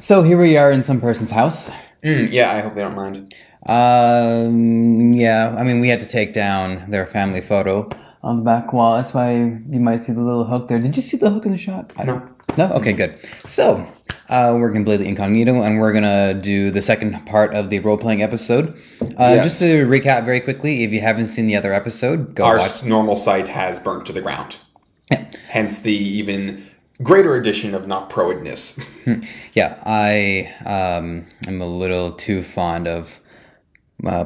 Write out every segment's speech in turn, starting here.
So here we are in some person's house. Yeah, I hope they don't mind. Yeah, I mean, we had to take down their family photo on the back wall. That's why you might see the little hook there. Did you see the hook in the shot? I don't. No? Okay, good. So, we're completely incognito, and we're gonna do the second part of the role-playing episode. Yes. Just to recap very quickly, if you haven't seen the other episode, go Our watch. normal site has burnt to the ground. Yeah. Hence the even greater addition of not pro-idness. Yeah, I am a little too fond of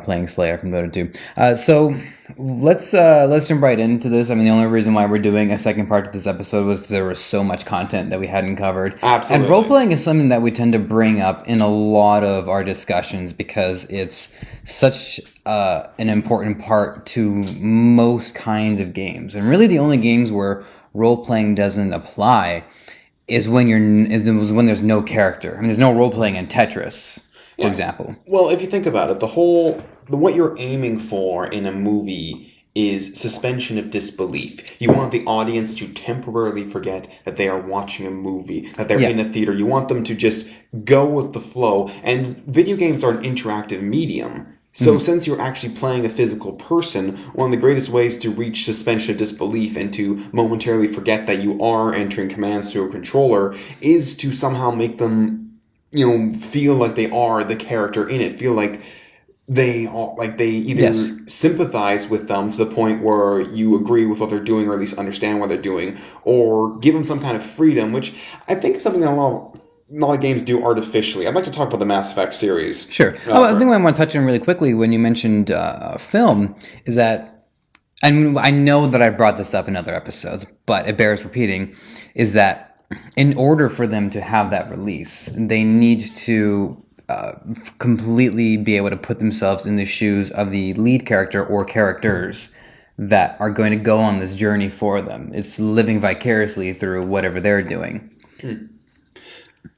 playing Slayer from Dota 2. So let's jump right into this. I mean, the only reason why we're doing a second part to this episode was there was so much content that we hadn't covered. Absolutely. And role-playing is something that we tend to bring up in a lot of our discussions because it's such an important part to most kinds of games. And really the only games where role-playing doesn't apply is when there's no character. I mean, there's no role-playing in Tetris, for example. Well, if you think about it, what you're aiming for in a movie is suspension of disbelief. You want the audience to temporarily forget that they are watching a movie, that they're in a theater. You want them to just go with the flow. And video games are an interactive medium. So since you're actually playing a physical person, one of the greatest ways to reach suspension of disbelief and to momentarily forget that you are entering commands to a controller is to somehow make them, feel like they are the character in it. Feel like they either sympathize with them to the point where you agree with what they're doing or at least understand what they're doing, or give them some kind of freedom, which I think is something that a lot of games do artificially. I'd like to talk about the Mass Effect series. Sure. I think what I want to touch on really quickly when you mentioned film is that, and I know that I brought this up in other episodes, but it bears repeating, is that in order for them to have that release, they need to completely be able to put themselves in the shoes of the lead character or characters that are going to go on this journey for them. It's living vicariously through whatever they're doing.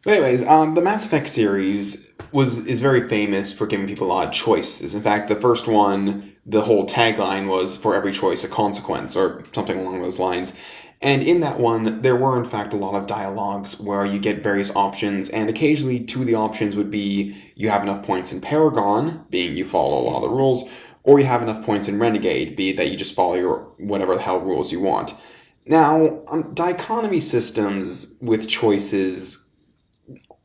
But anyways, the Mass Effect series is very famous for giving people odd choices. In fact, the first one, the whole tagline was "For every choice, a consequence," or something along those lines. And in that one, there were in fact a lot of dialogues where you get various options, and occasionally two of the options would be you have enough points in Paragon, being you follow a lot of the rules, or you have enough points in Renegade, be that you just follow your whatever the hell rules you want. Now, dichotomy systems with choices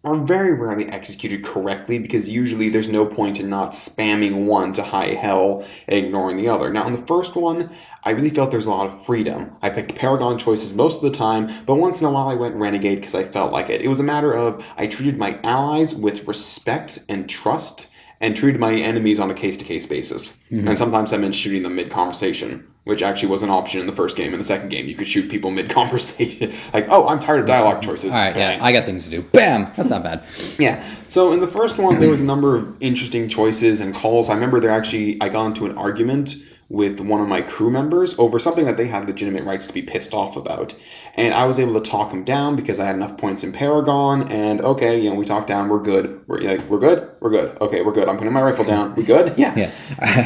are very rarely executed correctly because usually there's no point in not spamming one to high hell and ignoring the other. Now, in the first one, I really felt there's a lot of freedom. I picked Paragon choices most of the time, but once in a while I went Renegade because I felt like it. It was a matter of I treated my allies with respect and trust and treated my enemies on a case-to-case basis. And sometimes I meant shooting them mid-conversation, which actually was an option in the first game. In the second game, you could shoot people mid-conversation. Like, oh, I'm tired of dialogue choices. All right, yeah, I got things to do. Bam! That's not bad. Yeah. So in the first one, there was a number of interesting choices and calls. I remember I got into an argument with one of my crew members over something that they had legitimate rights to be pissed off about. And I was able to talk him down because I had enough points in Paragon, and okay, we talked down, we're good. We're good? We're good. Okay, we're good. I'm putting my rifle down. We good? Yeah. Yeah.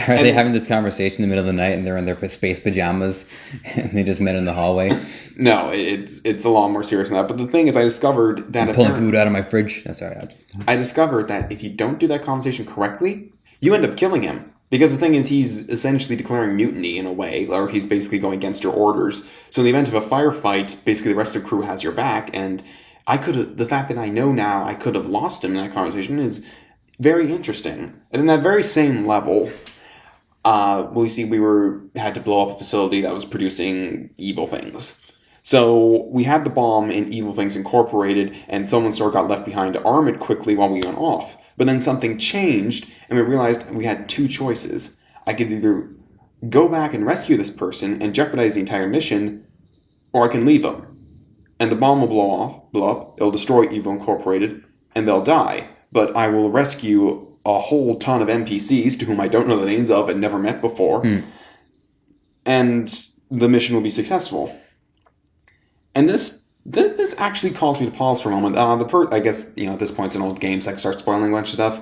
Are they having this conversation in the middle of the night and they're in their space pajamas and they just met in the hallway? No, it's a lot more serious than that. But the thing is, I discovered that... Pulling food out of my fridge? That's all right. I discovered that if you don't do that conversation correctly, you end up killing him. Because the thing is, he's essentially declaring mutiny in a way, or he's basically going against your orders. So in the event of a firefight, basically the rest of the crew has your back, and the fact that I know now I could have lost him in that conversation is very interesting. And in that very same level, we had to blow up a facility that was producing evil things. So we had the bomb in Evil Things Incorporated, and someone sort of got left behind to arm it quickly while we went off. But then something changed, and we realized we had two choices. I could either go back and rescue this person and jeopardize the entire mission, or I can leave them. And the bomb will blow up, it'll destroy Evil Incorporated, and they'll die. But I will rescue a whole ton of NPCs to whom I don't know the names of and never met before, and the mission will be successful. And this actually caused me to pause for a moment. I guess, at this point it's an old game, so I can start spoiling a bunch of stuff.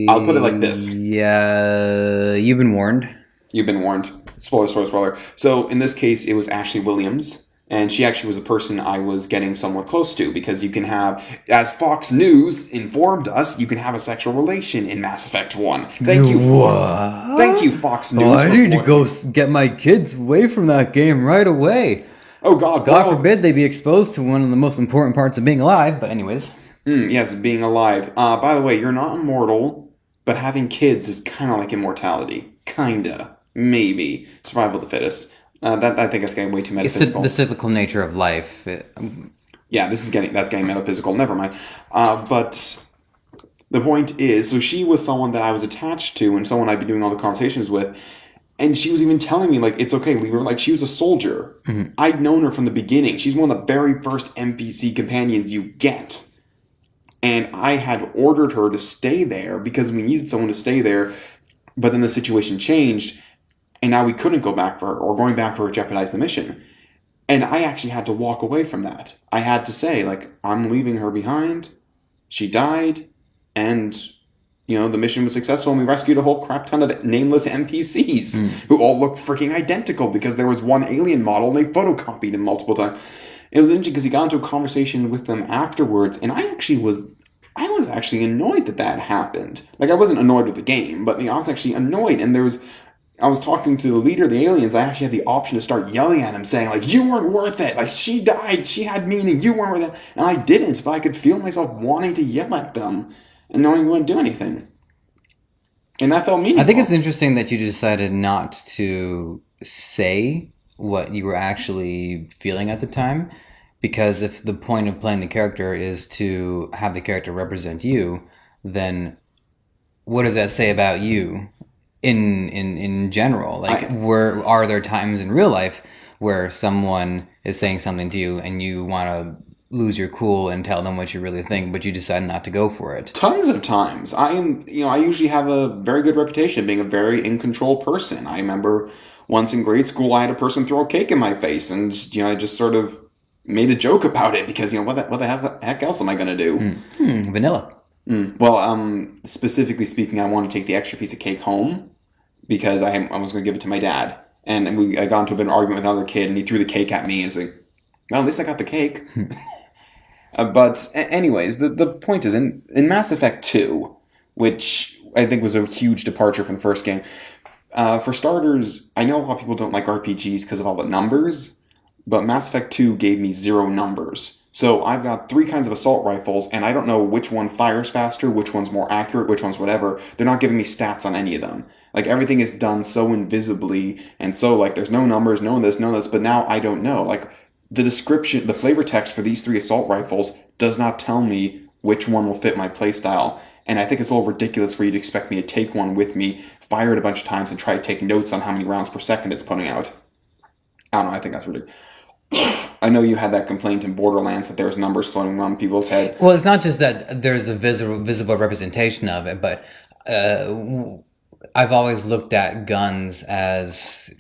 I'll put it like this. Yeah, you've been warned. You've been warned. Spoiler. So in this case, it was Ashley Williams, And she actually was a person I was getting somewhat close to, because you can have, as Fox News informed us, you can have a sexual relation in Mass Effect 1. Thank you, Fox. Thank you, Fox News. Oh, I need to go get my kids away from that game right away. Oh, God. God forbid they be exposed to one of the most important parts of being alive, but anyways. Yes, being alive. By the way, you're not immortal, but having kids is kind of like immortality. Kinda. Maybe. Survival of the fittest. I think that's getting way too metaphysical. It's the cyclical nature of life. Yeah, that's getting metaphysical. Never mind. But the point is, so she was someone that I was attached to, and someone I'd be doing all the conversations with, and she was even telling me, like, it's okay, leave her. Like, she was a soldier. Mm-hmm. I'd known her from the beginning. She's one of the very first NPC companions you get. And I had ordered her to stay there because we needed someone to stay there, but then the situation changed, and now we couldn't go back for her, or going back for her jeopardized the mission. And I actually had to walk away from that. I had to say, like, I'm leaving her behind. She died, and, you know, the mission was successful, and we rescued a whole crap ton of nameless NPCs who all look freaking identical because there was one alien model and they photocopied him multiple times. It was interesting because he got into a conversation with them afterwards, and I was actually annoyed that happened. Like, I wasn't annoyed with the game, but I was actually annoyed, and I was talking to the leader of the aliens. I actually had the option to start yelling at him, saying, like, you weren't worth it. Like, she died. She had meaning. You weren't worth it. And I didn't, but I could feel myself wanting to yell at them and knowing we wouldn't do anything. And that felt meaningful. I think it's interesting that you decided not to say what you were actually feeling at the time, because if the point of playing the character is to have the character represent you, then what does that say about you in general? Like, are there times in real life where someone is saying something to you and you want to lose your cool and tell them what you really think, but you decide not to go for it? Tons of times. I usually have a very good reputation of being a very in control person. I remember once in grade school, I had a person throw a cake in my face, and I just sort of made a joke about it because what the heck else am I going to do? Vanilla. Well, specifically speaking, I wanted to take the extra piece of cake home because I was going to give it to my dad, and I got into a bit of an argument with another kid, and he threw the cake at me and was like, well, at least I got the cake. But anyways, the point is, in Mass Effect 2, which I think was a huge departure from the first game, for starters, I know a lot of people don't like RPGs because of all the numbers, but Mass Effect 2 gave me 0 numbers. So I've got 3 kinds of assault rifles, and I don't know which one fires faster, which one's more accurate, which one's whatever. They're not giving me stats on any of them. Like, everything is done so invisibly, and so, like, there's no numbers, no this, but now I don't know. Like, the description, the flavor text for these 3 assault rifles does not tell me which one will fit my playstyle. And I think it's a little ridiculous for you to expect me to take one with me, fire it a bunch of times, and try to take notes on how many rounds per second it's putting out. I don't know, I think that's ridiculous. I know you had that complaint in Borderlands that there's numbers floating around people's head. Well, it's not just that there's a visible representation of it, but I've always looked at guns as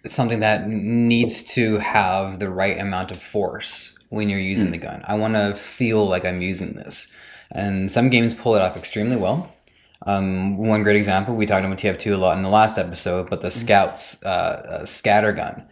something that needs to have the right amount of force when you're using the gun. I want to feel like I'm using this. And some games pull it off extremely well. One great example, we talked about TF2 a lot in the last episode, but the Scout's scatter gun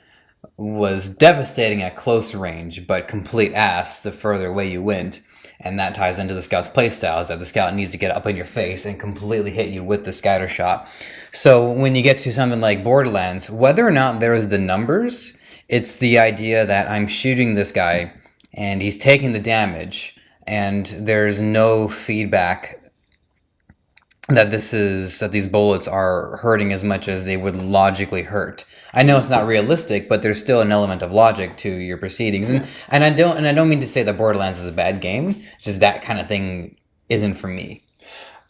was devastating at close range, but complete ass the further away you went. And that ties into the Scout's playstyle, is that the Scout needs to get up in your face and completely hit you with the scatter shot. So when you get to something like Borderlands, whether or not there is the numbers, it's the idea that I'm shooting this guy and he's taking the damage, and there's no feedback that these bullets are hurting as much as they would logically hurt. I know it's not realistic, but there's still an element of logic to your proceedings. And I don't mean to say that Borderlands is a bad game. It's just that kind of thing isn't for me.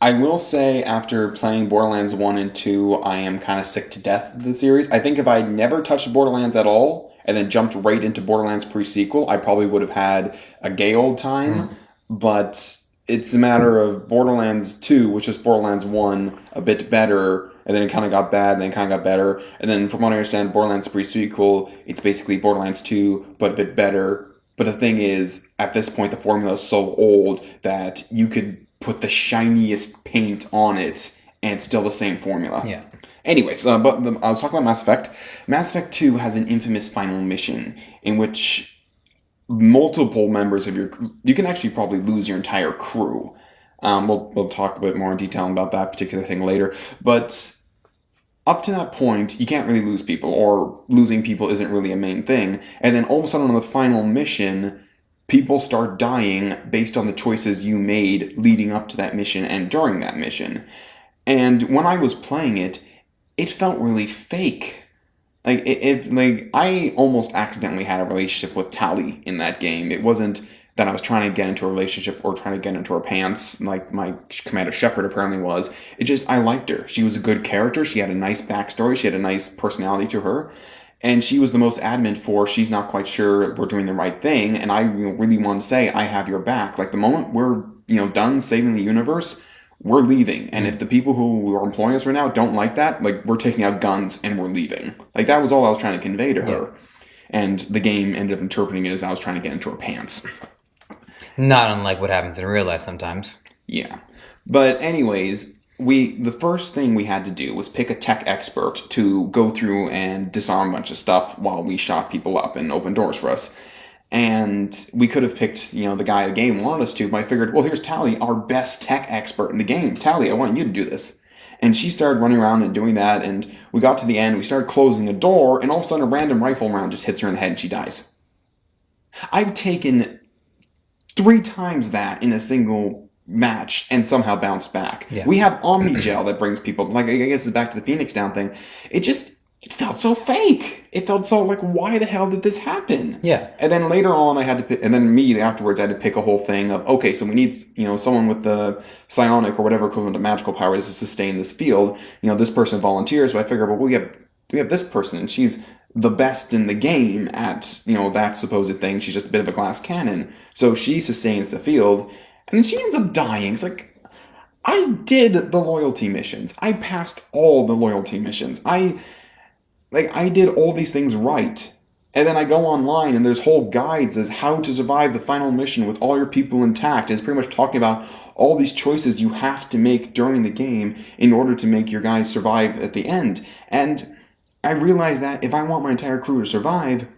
I will say, after playing Borderlands 1 and 2, I am kind of sick to death of the series. I think if I never touched Borderlands at all and then jumped right into Borderlands pre-sequel, I probably would have had a gay old time. But it's a matter of Borderlands 2, which is Borderlands 1, a bit better, and then it kind of got bad, and then kind of got better. And then from what I understand, Borderlands pre-sequel, it's basically Borderlands 2, but a bit better. But the thing is, at this point, the formula is so old that you could put the shiniest paint on it, and it's still the same formula. Yeah. Anyways, I was talking about Mass Effect. Mass Effect 2 has an infamous final mission in which multiple members of you can actually probably lose your entire crew. We'll talk a bit more in detail about that particular thing later. But up to that point, you can't really lose people, or losing people isn't really a main thing. And then all of a sudden on the final mission, people start dying based on the choices you made leading up to that mission and during that mission. And when I was playing it, it felt really fake. Like I almost accidentally had a relationship with Tali in that game. It wasn't that I was trying to get into a relationship or trying to get into her pants like my Commander Shepard apparently was. It just, I liked her. She was a good character. She had a nice backstory. She had a nice personality to her. And she was the most adamant for she's not quite sure we're doing the right thing. And I really wanted to say, I have your back. Like the moment we're, done saving the universe, we're leaving. And if the people who are employing us right now don't like that, like we're taking out guns and we're leaving. Like that was all I was trying to convey to her. And the game ended up interpreting it as I was trying to get into her pants. Not unlike what happens in real life sometimes. Yeah. But anyways, the first thing we had to do was pick a tech expert to go through and disarm a bunch of stuff while we shot people up and opened doors for us. And we could have picked, the guy the game wanted us to, but I figured, well, here's Tali, our best tech expert in the game. Tali, I want you to do this. And she started running around and doing that, and we got to the end, we started closing a door, and all of a sudden a random rifle round just hits her in the head and she dies. I've taken 3 times that in a single match and somehow bounced back. Yeah. We have Omnigel that brings people, like, I guess it's back to the Phoenix Down thing. It felt so fake. It felt so like, why the hell did this happen? Yeah. And then later on, I had to pick, and then immediately afterwards, I had to pick a whole thing of, okay, so we need, someone with the psionic or whatever equivalent of magical powers to sustain this field. This person volunteers, but I figured, well, we have this person, and she's the best in the game at, that supposed thing. She's just a bit of a glass cannon. So she sustains the field, and then she ends up dying. It's like, I did the loyalty missions. I passed all the loyalty missions. I did all these things right. And then I go online and there's whole guides as how to survive the final mission with all your people intact. And it's pretty much talking about all these choices you have to make during the game in order to make your guys survive at the end. And I realized that if I want my entire crew to survive,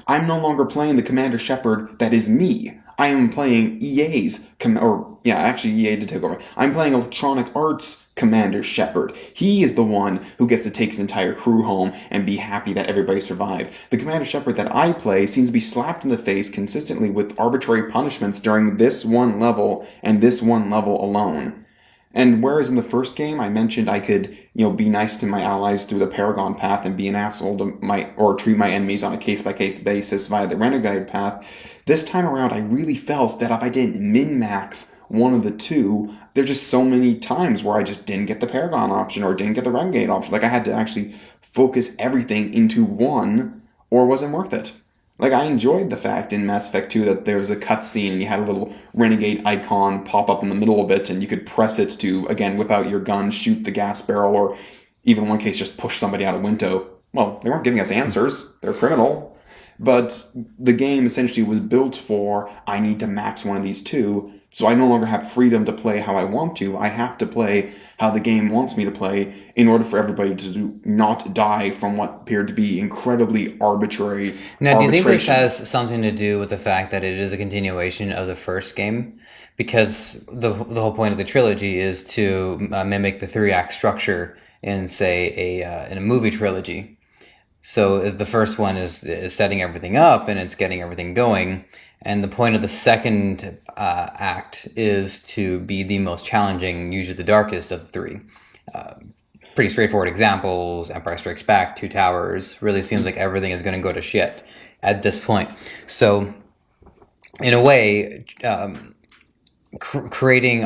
I'm no longer playing the Commander Shepard that is me. I am playing EA's, EA did take over. I'm playing Electronic Arts Commander Shepard. He is the one who gets to take his entire crew home and be happy that everybody survived. The Commander Shepard that I play seems to be slapped in the face consistently with arbitrary punishments during this one level and this one level alone. And whereas in the first game I mentioned I could, be nice to my allies through the Paragon path and be an asshole or treat my enemies on a case-by-case basis via the Renegade path, this time around I really felt that if I didn't min-max one of the two, there's just so many times where I just didn't get the Paragon option or didn't get the Renegade option. Like I had to actually focus everything into one or it wasn't worth it. Like, I enjoyed the fact in Mass Effect 2 that there was a cutscene and you had a little Renegade icon pop up in the middle of it and you could press it to, again, whip out your gun, shoot the gas barrel, or even in one case just push somebody out a window. Well, they weren't giving us answers. They're criminal. But the game essentially was built for, I need to max one of these two, so I no longer have freedom to play how I want to. I have to play how the game wants me to play in order for everybody to not die from what appeared to be incredibly arbitrary Now, do you think this arbitration. has something to do with the fact that it is a continuation of the first game? Because the whole point of the trilogy is to mimic the 3-act structure in, say, in a movie trilogy. So the first one is setting everything up and it's getting everything going. And the point of the second act is to be the most challenging, usually the darkest of the 3. Pretty straightforward examples: Empire Strikes Back, Two Towers. Really seems like everything is going to go to shit at this point. So, in a way, killing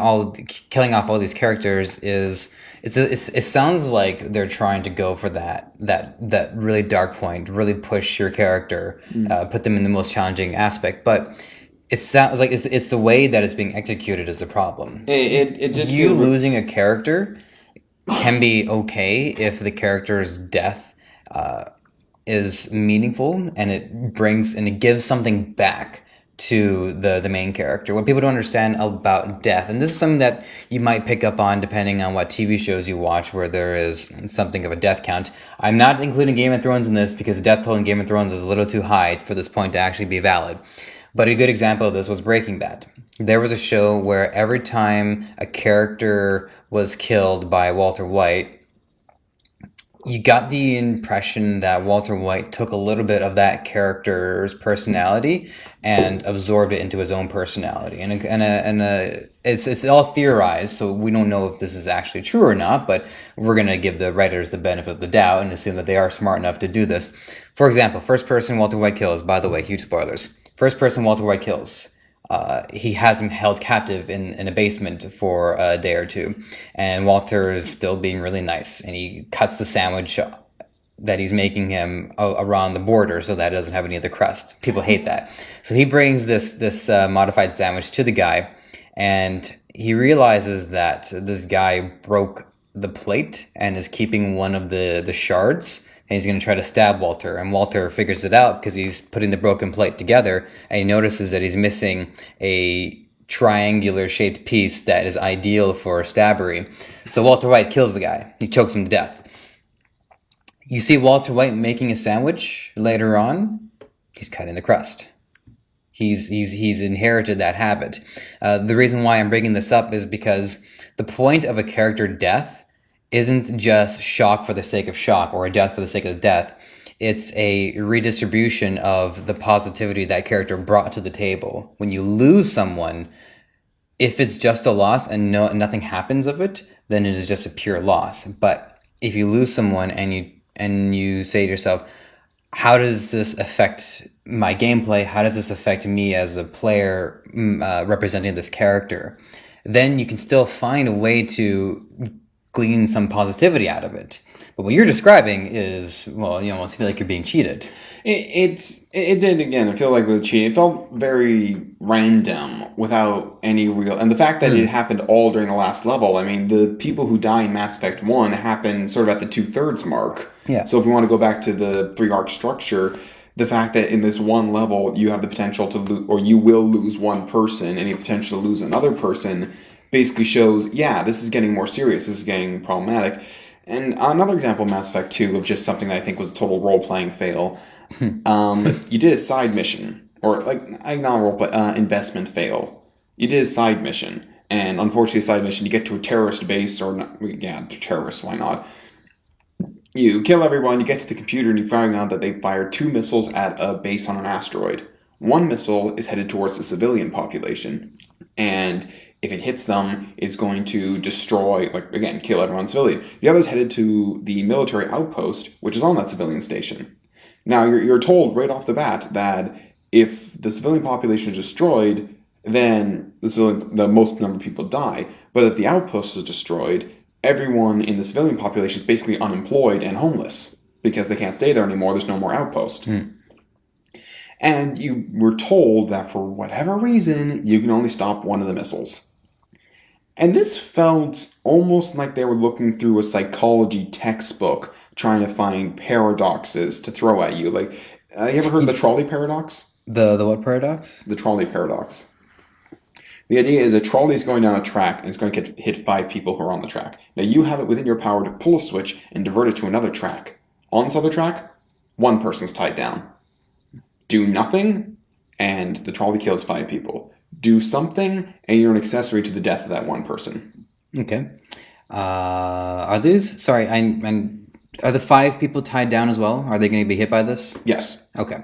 off all these characters it sounds like they're trying to go for that really dark point, really push your character, put them in the most challenging aspect, but it sounds like it's the way that it's being executed is the problem. It did You feel losing a character can be okay if the character's death is meaningful and it gives something back to the main character. What people don't understand about death, and this is something that you might pick up on depending on what TV shows you watch, where there is something of a death count. I'm not including Game of Thrones in this because the death toll in Game of Thrones is a little too high for this point to actually be valid. But a good example of this was Breaking Bad. There was a show where every time a character was killed by Walter White, you got the impression that Walter White took a little bit of that character's personality and absorbed it into his own personality. It's all theorized, so we don't know if this is actually true or not, but we're going to give the writers the benefit of the doubt and assume that they are smart enough to do this. For example, first person Walter White kills, by the way, huge spoilers. First person Walter White kills. He has him held captive in a basement for a day or two, and Walter is still being really nice, and he cuts the sandwich that he's making him around the border so that it doesn't have any of the crust. People hate that. So he brings this modified sandwich to the guy, and he realizes that this guy broke the plate and is keeping one of the shards. And he's going to try to stab Walter. And Walter figures it out because he's putting the broken plate together. And he notices that he's missing a triangular shaped piece that is ideal for stabbery. So Walter White kills the guy. He chokes him to death. You see Walter White making a sandwich later on. He's cutting the crust. He's inherited that habit. The reason why I'm bringing this up is because the point of a character death isn't just shock for the sake of shock or a death for the sake of death. It's a redistribution of the positivity that character brought to the table. When you lose someone, if it's just a loss and nothing happens of it, then it is just a pure loss. But if you lose someone and you say to yourself, how does this affect my gameplay? How does this affect me as a player representing this character? Then you can still find a way to glean some positivity out of it. But what you're describing is, well, you almost feel like you're being cheated. It did, again, I feel like with cheating, it felt very random without any real, and the fact that it happened all during the last level, I mean, the people who die in Mass Effect 1 happen sort of at the 2/3 mark. Yeah. So if we want to go back to the 3-arc structure, the fact that in this one level you have the potential to lose, or you will lose one person, and you have potential to lose another person, basically shows, yeah, this is getting more serious, this is getting problematic. And another example of Mass Effect 2 of just something that I think was a total role-playing fail, you did a side mission, or not role-play, investment fail. You did a side mission, and unfortunately a side mission, you get to a terrorist base, or not, yeah, terrorists, why not? You kill everyone, you get to the computer, and you find out that they fired 2 missiles at a base on an asteroid. One missile is headed towards the civilian population, and if it hits them, it's going to destroy, again, kill everyone civilian. The other's headed to the military outpost, which is on that civilian station. Now, you're told right off the bat that if the civilian population is destroyed, then the most number of people die. But if the outpost is destroyed, everyone in the civilian population is basically unemployed and homeless because they can't stay there anymore. There's no more outpost. And you were told that for whatever reason, you can only stop one of the missiles. And this felt almost like they were looking through a psychology textbook trying to find paradoxes to throw at you. You ever heard of the trolley paradox? The what paradox? The trolley paradox. The idea is a trolley is going down a track and it's going to hit 5 people who are on the track. Now you have it within your power to pull a switch and divert it to another track. On this other track, 1 person's tied down. Do nothing, and the trolley kills 5 people. Do something, and you're an accessory to the death of that 1 person. Okay. Are these... Sorry, are the 5 people tied down as well? Are they going to be hit by this? Yes. Okay.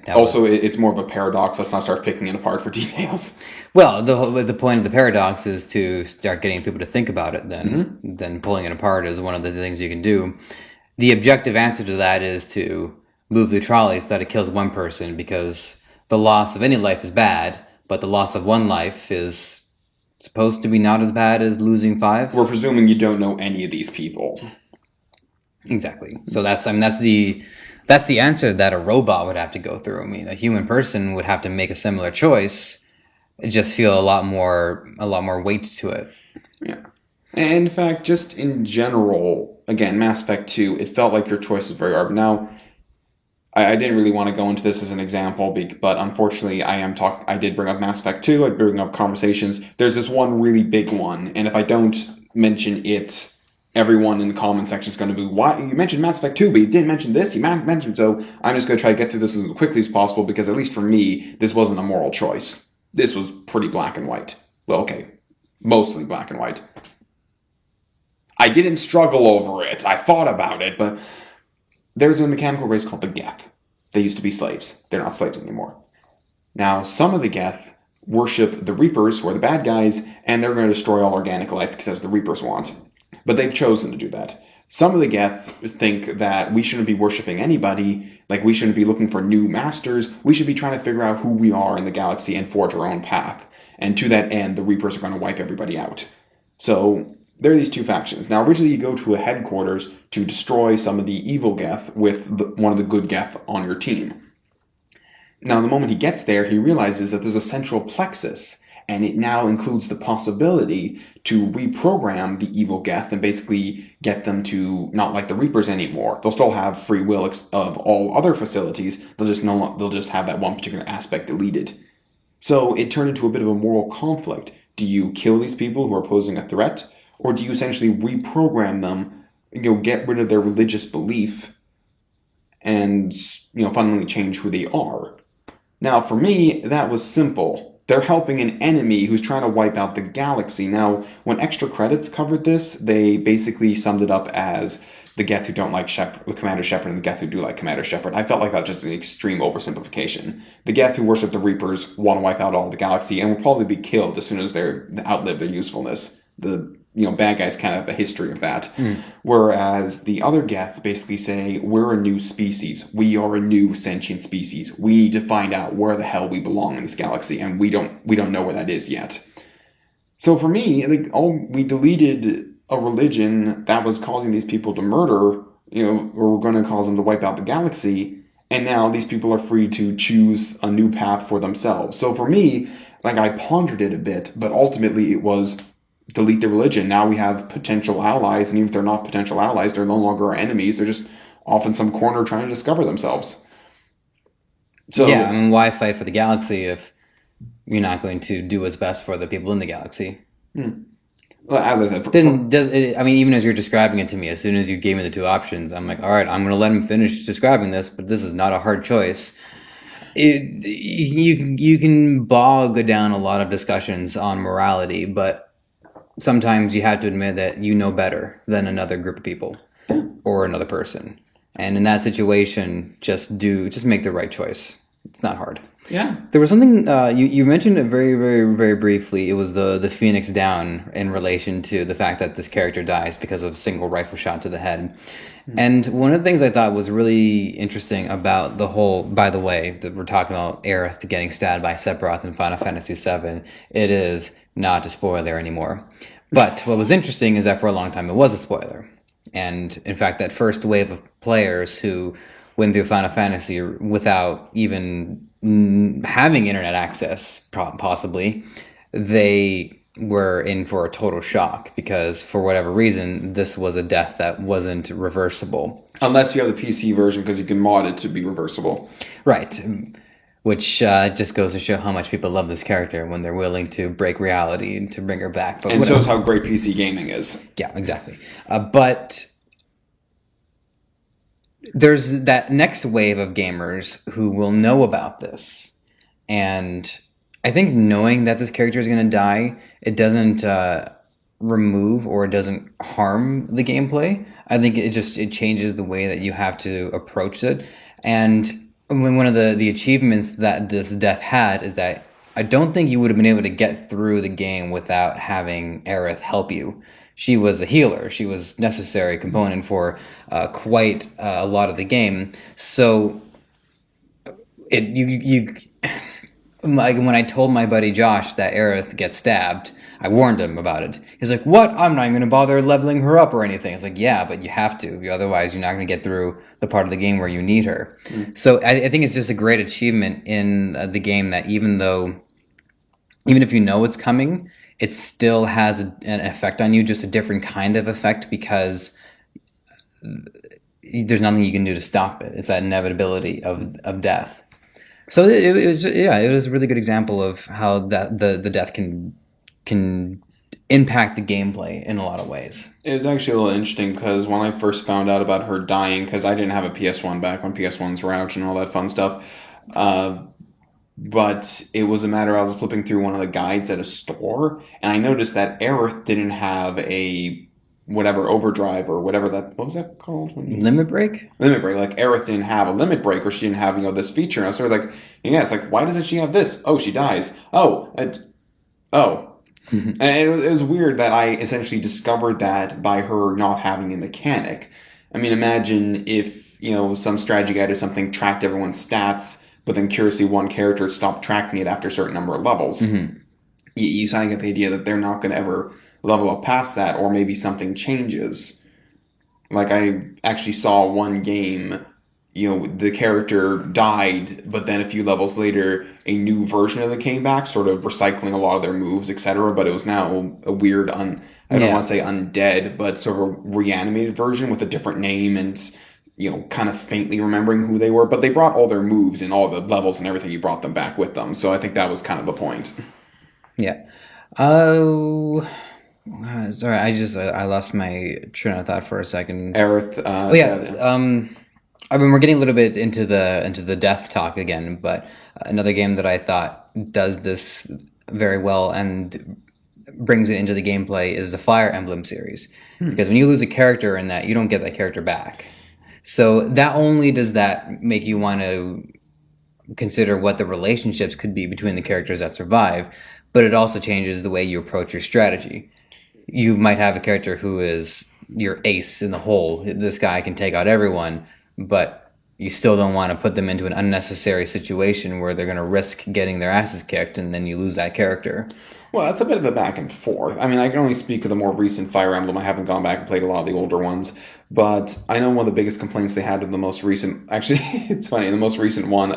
Also, it's more of a paradox. Let's not start picking it apart for details. Well, the point of the paradox is to start getting people to think about it then. Then pulling it apart is one of the things you can do. The objective answer to that is to move the trolley so that it kills 1 person, because the loss of any life is bad, but the loss of 1 life is supposed to be not as bad as losing 5. We're presuming you don't know any of these people. Exactly. So that's the answer that a robot would have to go through. I mean, a human person would have to make a similar choice, just feel a lot more weight to it. Yeah. And in fact, just in general, again, Mass Effect 2, it felt like your choice was very hard. Now, I didn't really want to go into this as an example, but unfortunately, I did bring up Mass Effect 2. I bring up conversations. There's this one really big one, and if I don't mention it, everyone in the comment section is going to be, why you mentioned Mass Effect 2, but you didn't mention this. You mentioned, so I'm just going to try to get through this as quickly as possible, because at least for me, this wasn't a moral choice. This was pretty black and white. Well, okay, mostly black and white. I didn't struggle over it. I thought about it, but there's a mechanical race called the Geth. They used to be slaves. They're not slaves anymore. Now, some of the Geth worship the Reapers, who are the bad guys, and they're going to destroy all organic life because that's what the Reapers want. But they've chosen to do that. Some of the Geth think that we shouldn't be worshiping anybody, like we shouldn't be looking for new masters. We should be trying to figure out who we are in the galaxy and forge our own path. And to that end, the Reapers are going to wipe everybody out. So there are these two factions. Now, originally you go to a headquarters to destroy some of the evil Geth with one of the good Geth on your team. Now, the moment he gets there, he realizes that there's a central plexus, and it now includes the possibility to reprogram the evil Geth and basically get them to not like the Reapers anymore. They'll still have free will of all other facilities. They'll just have that one particular aspect deleted. So it turned into a bit of a moral conflict. Do you kill these people who are posing a threat? Or do you essentially reprogram them, get rid of their religious belief and, fundamentally change who they are? Now, for me, that was simple. They're helping an enemy who's trying to wipe out the galaxy. Now, when Extra Credits covered this, they basically summed it up as the Geth who don't like Commander Shepard and the Geth who do like Commander Shepard. I felt like that was just an extreme oversimplification. The Geth who worship the Reapers want to wipe out all the galaxy and will probably be killed as soon as they outlive their usefulness. The bad guys kind of have a history of that. Whereas the other Geth basically say, we're a new species. We are a new sentient species. We need to find out where the hell we belong in this galaxy, and we don't know where that is yet. So for me, we deleted a religion that was causing these people to murder, or we're going to cause them to wipe out the galaxy, and now these people are free to choose a new path for themselves. So for me, I pondered it a bit, but ultimately it was delete the religion. Now we have potential allies, and even if they're not potential allies, they're no longer our enemies. They're just off in some corner trying to discover themselves. So yeah, why fight for the galaxy if you're not going to do what's best for the people in the galaxy? Well, as I said, even as you're describing it to me, as soon as you gave me the two options, I'm like, all right, I'm going to let him finish describing this, but this is not a hard choice. You can bog down a lot of discussions on morality, but sometimes you have to admit that you know better than another group of people or another person. And in that situation, just make the right choice. It's not hard. Yeah. There was something you mentioned it very, very, very briefly. It was the Phoenix Down in relation to the fact that this character dies because of a single rifle shot to the head. And one of the things I thought was really interesting about the whole, by the way, that we're talking about Aerith getting stabbed by Sephiroth in Final Fantasy VII, it is not a spoiler anymore. But what was interesting is that for a long time it was a spoiler. And in fact, that first wave of players who went through Final Fantasy without even having internet access, possibly, they were in for a total shock because for whatever reason, this was a death that wasn't reversible. Unless you have the PC version, because you can mod it to be reversible. Right. Which just goes to show how much people love this character when they're willing to break reality to bring her back. But and shows how great PC gaming is. Yeah, exactly. But there's that next wave of gamers who will know about this. And I think knowing that this character is going to die, it doesn't remove or it doesn't harm the gameplay. I think it changes the way that you have to approach it. And one of the achievements that this death had is that I don't think you would have been able to get through the game without having Aerith help you. She was a healer. She was a necessary component for quite a lot of the game. So when I told my buddy Josh that Aerith gets stabbed, I warned him about it. He's like, what? I'm not even going to bother leveling her up or anything. It's like, yeah, but you have to. Otherwise, you're not going to get through the part of the game where you need her. So I think it's just a great achievement in the game that even if you know it's coming, it still has an effect on you, just a different kind of effect because there's nothing you can do to stop it. It's that inevitability of death. So it was, yeah, it was a really good example of how that the death can impact the gameplay in a lot of ways. It was actually a little interesting because when I first found out about her dying, because I didn't have a PS1 back when PS1s were out and all that fun stuff, but it was a matter I was flipping through one of the guides at a store, and I noticed that Aerith didn't have a whatever overdrive or whatever that, what was that called? Limit break? Limit break. Like Aerith didn't have a limit break, or she didn't have this feature. And I was sort of like, yeah, it's like, why doesn't she have this? Oh, she dies. Oh. And it was weird that I essentially discovered that by her not having a mechanic. I mean, imagine if, some strategy guide or something tracked everyone's stats, but then curiously one character stopped tracking it after a certain number of levels. Mm-hmm. You kind of get the idea that they're not going to ever level up past that, or maybe something changes. Like, I actually saw one game, the character died, but then a few levels later, a new version of it came back, sort of recycling a lot of their moves, etc. But it was now a weird, I don't want to say undead, but sort of a reanimated version with a different name and, kind of faintly remembering who they were. But they brought all their moves and all the levels and everything, you brought them back with them. So I think that was kind of the point. Yeah. Oh... sorry, I lost my train of thought for a second. Aerith. I mean, we're getting a little bit into the death talk again, but another game that I thought does this very well and brings it into the gameplay is the Fire Emblem series. Because when you lose a character in that, you don't get that character back. So that only does that make you want to consider what the relationships could be between the characters that survive, but it also changes the way you approach your strategy. You might have a character who is your ace in the hole. This guy can take out everyone, but you still don't want to put them into an unnecessary situation where they're going to risk getting their asses kicked, and then you lose that character. Well, that's a bit of a back and forth. I mean, I can only speak of the more recent Fire Emblem. I haven't gone back and played a lot of the older ones, but I know one of the biggest complaints they had with the most recent... Actually, it's funny, the most recent one,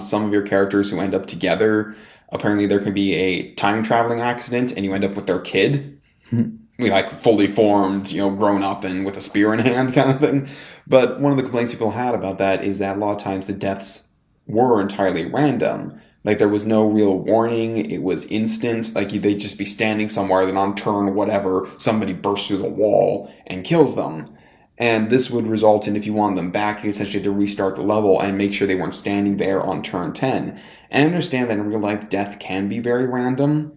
some of your characters who end up together, apparently there can be a time-traveling accident, and you end up with their kid. Like fully formed, grown up and with a spear in hand kind of thing. But one of the complaints people had about that is that a lot of times the deaths were entirely random. Like there was no real warning. It was instant. Like they'd just be standing somewhere, then on turn whatever, somebody bursts through the wall and kills them. And this would result in, if you wanted them back, you essentially had to restart the level and make sure they weren't standing there on turn 10. And I understand that in real life, death can be very random.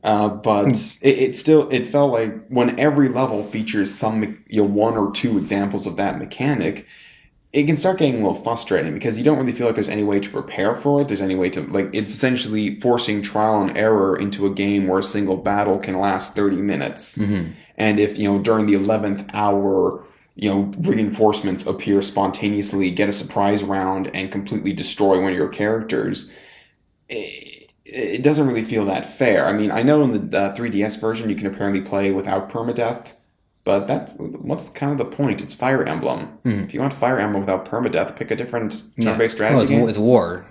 But it felt like when every level features some one or two examples of that mechanic, it can start getting a little frustrating because you don't really feel like there's any way to prepare for it. There's any way to, it's essentially forcing trial and error into a game where a single battle can last 30 minutes. Mm-hmm. And if, during the 11th hour, reinforcements appear spontaneously, get a surprise round, and completely destroy one of your characters, it doesn't really feel that fair. I mean, I know in the 3DS version you can apparently play without permadeath, but what's kind of the point? It's Fire Emblem. If you want Fire Emblem without permadeath, pick a different turn-based strategy game. It's war.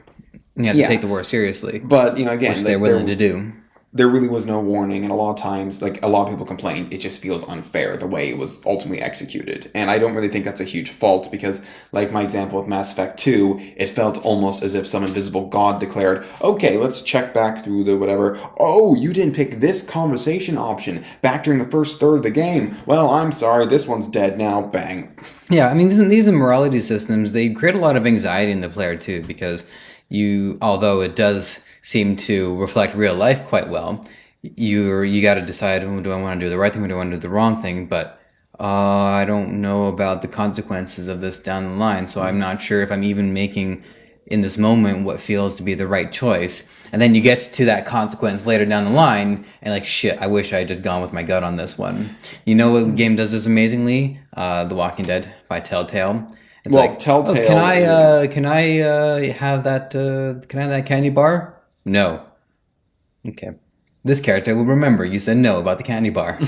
You have to take the war seriously. But, again... Which they're willing to do. There really was no warning, and a lot of times, a lot of people complain, it just feels unfair the way it was ultimately executed. And I don't really think that's a huge fault, because, like my example with Mass Effect 2, it felt almost as if some invisible god declared, okay, let's check back through the whatever. Oh, you didn't pick this conversation option back during the first third of the game. Well, I'm sorry, this one's dead now. Bang. Yeah, I mean, these immorality systems, they create a lot of anxiety in the player, too, because although it does seem to reflect real life quite well, you got to decide, do I want to do the right thing or do I want to do the wrong thing? But I don't know about the consequences of this down the line, so I'm not sure if I'm even making in this moment what feels to be the right choice. And then you get to that consequence later down the line, and shit, I wish I had just gone with my gut on this one. You know what game does this amazingly? The Walking Dead by Telltale. It's Telltale. Can I have that? Can I have that candy bar? No. Okay. This character will remember you said no about the candy bar.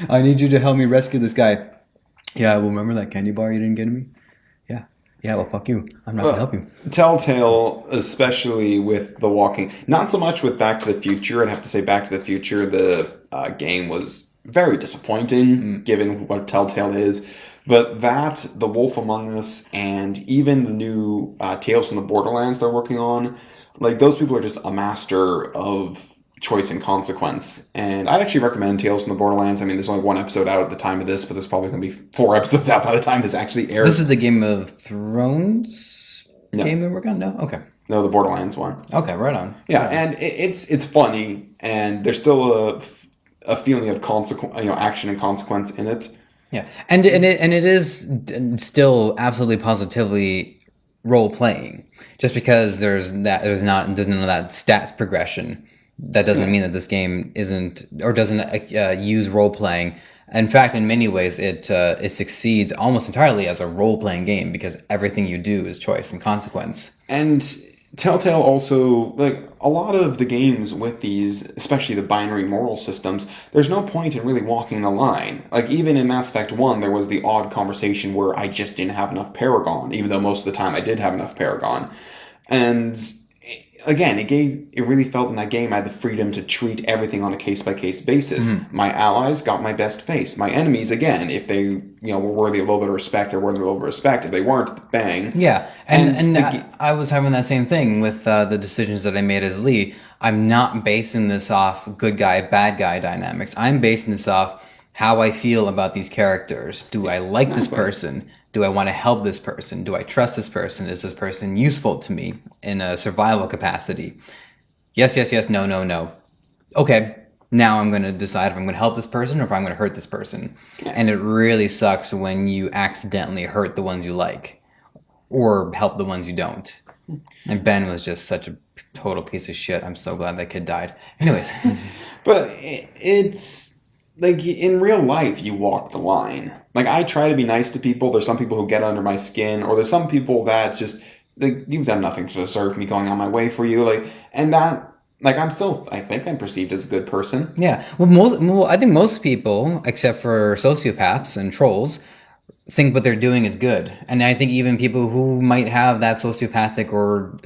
I need you to help me rescue this guy. Yeah, I will remember that candy bar you didn't get me. Yeah. Yeah, well, fuck you. I'm not going to help you. Telltale, especially with The Walking... Not so much with Back to the Future. I'd have to say Back to the Future, the game was very disappointing, given what Telltale is. But that, The Wolf Among Us, and even the new Tales from the Borderlands they're working on, like those people are just a master of choice and consequence. And I'd actually recommend Tales from the Borderlands. I mean, there's only one episode out at the time of this, but there's probably going to be 4 episodes out by the time this actually This airs. is the Game of Thrones No, game that we're on? No? Okay. no, the Borderlands one. Okay, right on. Yeah, Right on. and it's funny, and there's still a feeling of consequence, action and consequence in it. Yeah, and it is still absolutely positively role playing. Just because there's none of that stats progression, that doesn't mean that this game isn't or doesn't use role playing. In fact, in many ways, it succeeds almost entirely as a role playing game because everything you do is choice and consequence. And Telltale also, like, a lot of the games with these, especially the binary moral systems, there's no point in really walking the line. Like, even in Mass Effect 1, there was the odd conversation where I just didn't have enough Paragon, even though most of the time I did have enough Paragon. And again, it really felt in that game I had the freedom to treat everything on a case-by-case basis. My allies got my best face. My enemies, again, if they were worthy of a little bit of respect, they're worthy of a little bit of respect. If they weren't, bang. Yeah, and the I was having that same thing with the decisions that I made as Lee. I'm not basing this off good guy, bad guy dynamics. I'm basing this off how I feel about these characters. Do I like this person? Do I want to help this person? Do I trust this person? Is this person useful to me in a survival capacity? Yes, yes, yes, no, no, no. Okay, now I'm going to decide if I'm going to help this person or if I'm going to hurt this person. And it really sucks when you accidentally hurt the ones you like or help the ones you don't. And Ben was just such a total piece of shit. I'm so glad that kid died. Anyways. But it's like in real life, you walk the line. Like, I try to be nice to people. There's some people who get under my skin, or there's some people that just, like, you've done nothing to deserve me going on my way for you. Like, and that, like, I think I'm perceived as a good person. Yeah. I think most people, except for sociopaths and trolls, think what they're doing is good. And I think even people who might have that sociopathic or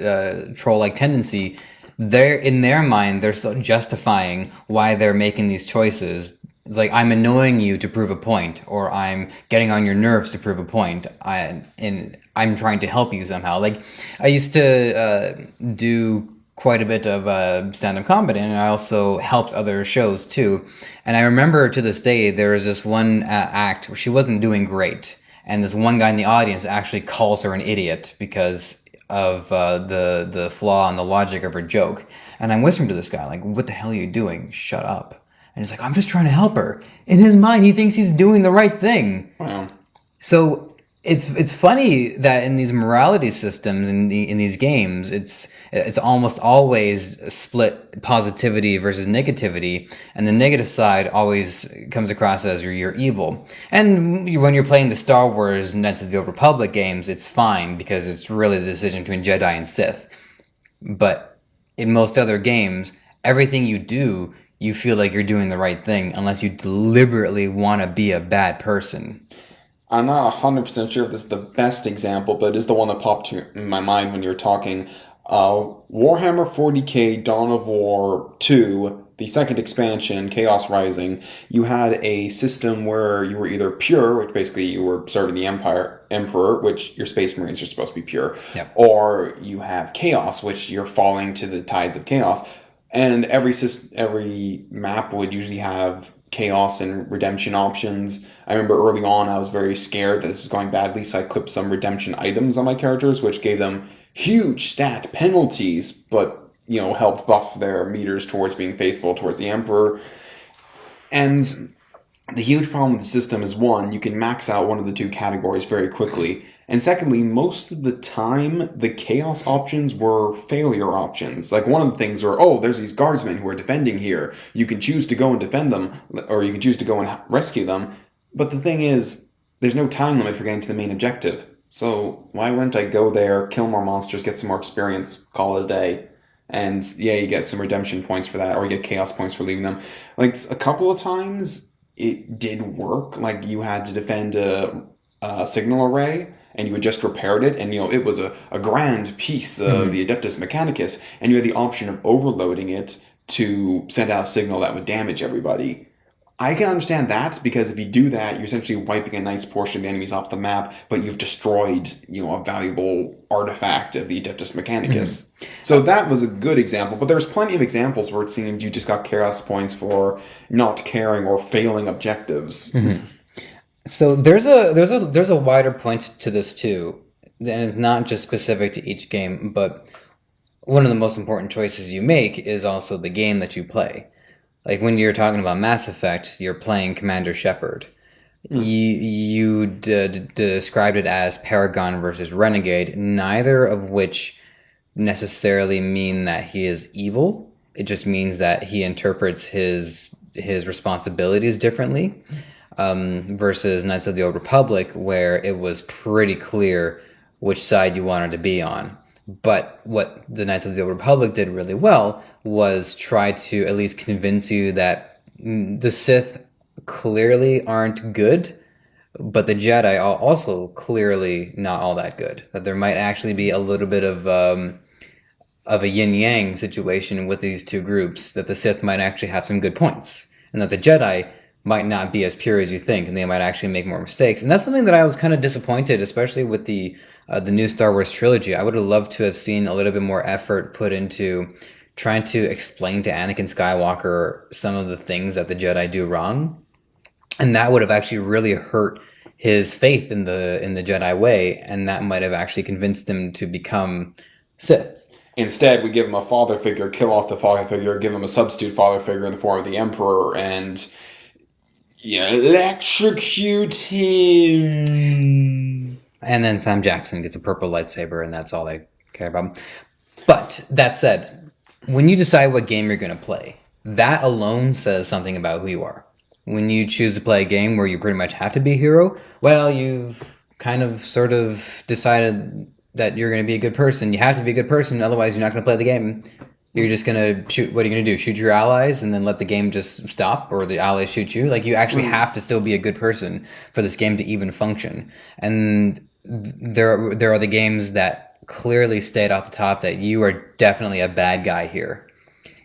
troll-like tendency, in their mind, they're still justifying why they're making these choices. Like, I'm annoying you to prove a point, or I'm getting on your nerves to prove a point, and I'm trying to help you somehow. Like, I used to do quite a bit of stand-up comedy, and I also helped other shows too. And I remember to this day, there was this one act where she wasn't doing great, and this one guy in the audience actually calls her an idiot because of the flaw in the logic of her joke. And I'm whispering to this guy, like, what the hell are you doing? Shut up. And he's like, I'm just trying to help her. In his mind, he thinks he's doing the right thing. Wow. So it's funny that in these morality systems in these games, it's almost always split positivity versus negativity, and the negative side always comes across as you're evil. And when you're playing the Star Wars Knights of the Old Republic games, it's fine because it's really the decision between Jedi and Sith. But in most other games, everything you do, you feel like you're doing the right thing unless you deliberately want to be a bad person. I'm not 100% sure if this is the best example, but it is the one that popped in my mind when you were talking. Warhammer 40k Dawn of War 2, the second expansion, Chaos Rising, you had a system where you were either pure, which basically you were serving the Emperor, which your Space Marines are supposed to be pure, Yep. or you have Chaos, which you're falling to the tides of Chaos. And every map would usually have chaos and redemption options. I remember early on I was very scared that this was going badly, so I equipped some redemption items on my characters, which gave them huge stat penalties, but helped buff their meters towards being faithful towards the Emperor. And the huge problem with the system is, one, you can max out one of the two categories very quickly. And secondly, most of the time, the chaos options were failure options. Like, one of the things were, there's these guardsmen who are defending here. You can choose to go and defend them, or you can choose to go and rescue them. But the thing is, there's no time limit for getting to the main objective. So why wouldn't I go there, kill more monsters, get some more experience, call it a day? And yeah, you get some redemption points for that, or you get chaos points for leaving them. Like, a couple of times, it did work. Like, you had to defend a signal array, and you had just repaired it, and it was a grand piece of the Adeptus Mechanicus, and you had the option of overloading it to send out a signal that would damage everybody. I can understand that because if you do that, you're essentially wiping a nice portion of the enemies off the map, but you've destroyed, a valuable artifact of the Adeptus Mechanicus. So that was a good example, but there's plenty of examples where it seemed you just got chaos points for not caring or failing objectives. So there's a wider point to this too, and it's not just specific to each game, but one of the most important choices you make is also the game that you play. Like when you're talking about Mass Effect, you're playing Commander Shepard. You described it as Paragon versus Renegade, neither of which necessarily mean that he is evil. It just means that he interprets his responsibilities differently. Versus Knights of the Old Republic, where it was pretty clear which side you wanted to be on. But what the Knights of the Old Republic did really well was try to at least convince you that the Sith clearly aren't good, but the Jedi are also clearly not all that good. That there might actually be a little bit of a yin-yang situation with these two groups, that the Sith might actually have some good points, and that the Jedi might not be as pure as you think, and they might actually make more mistakes. And that's something that I was kind of disappointed, especially with the new Star Wars trilogy. I would have loved to have seen a little bit more effort put into trying to explain to Anakin Skywalker some of the things that the Jedi do wrong, and that would have actually really hurt his faith in the Jedi way, and that might have actually convinced him to become Sith. Instead, we give him a father figure, kill off the father figure, give him a substitute father figure in the form of the Emperor, and electrocute him. And then Sam Jackson gets a purple lightsaber, and that's all they care about. But that said, when you decide what game you're going to play, that alone says something about who you are. When you choose to play a game where you pretty much have to be a hero, well, you've kind of sort of decided that you're going to be a good person. You have to be a good person, otherwise you're not going to play the game. You're just going to shoot. What are you going to do? Shoot your allies and then let the game just stop, or the allies shoot you? Like, you actually have to still be a good person for this game to even function. And there are the games that clearly state off the top that you are definitely a bad guy here.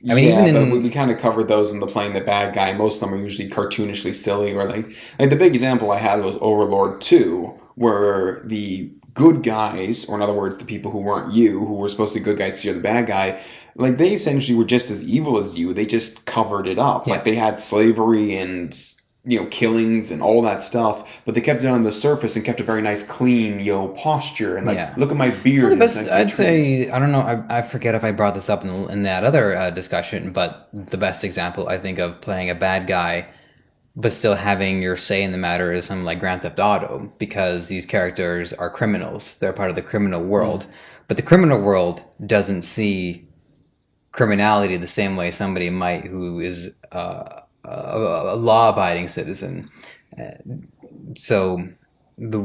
I mean, even but we kind of covered those in the playing the bad guy. Most of them are usually cartoonishly silly, or like the big example I had was Overlord 2, where the good guys, or in other words, the people who weren't you, who were supposed to be good guys because you're the bad guy, like they essentially were just as evil as you. They just covered it up. Yeah. Like they had slavery and killings and all that stuff, but they kept it on the surface and kept a very nice, clean, posture. And look at my beard. Well, the best, I'd say, I don't know, I forget if I brought this up in that other discussion, but the best example I think of playing a bad guy, but still having your say in the matter, is something like Grand Theft Auto, because these characters are criminals. They're part of the criminal world, but the criminal world doesn't see criminality the same way somebody might who is a law-abiding citizen. So the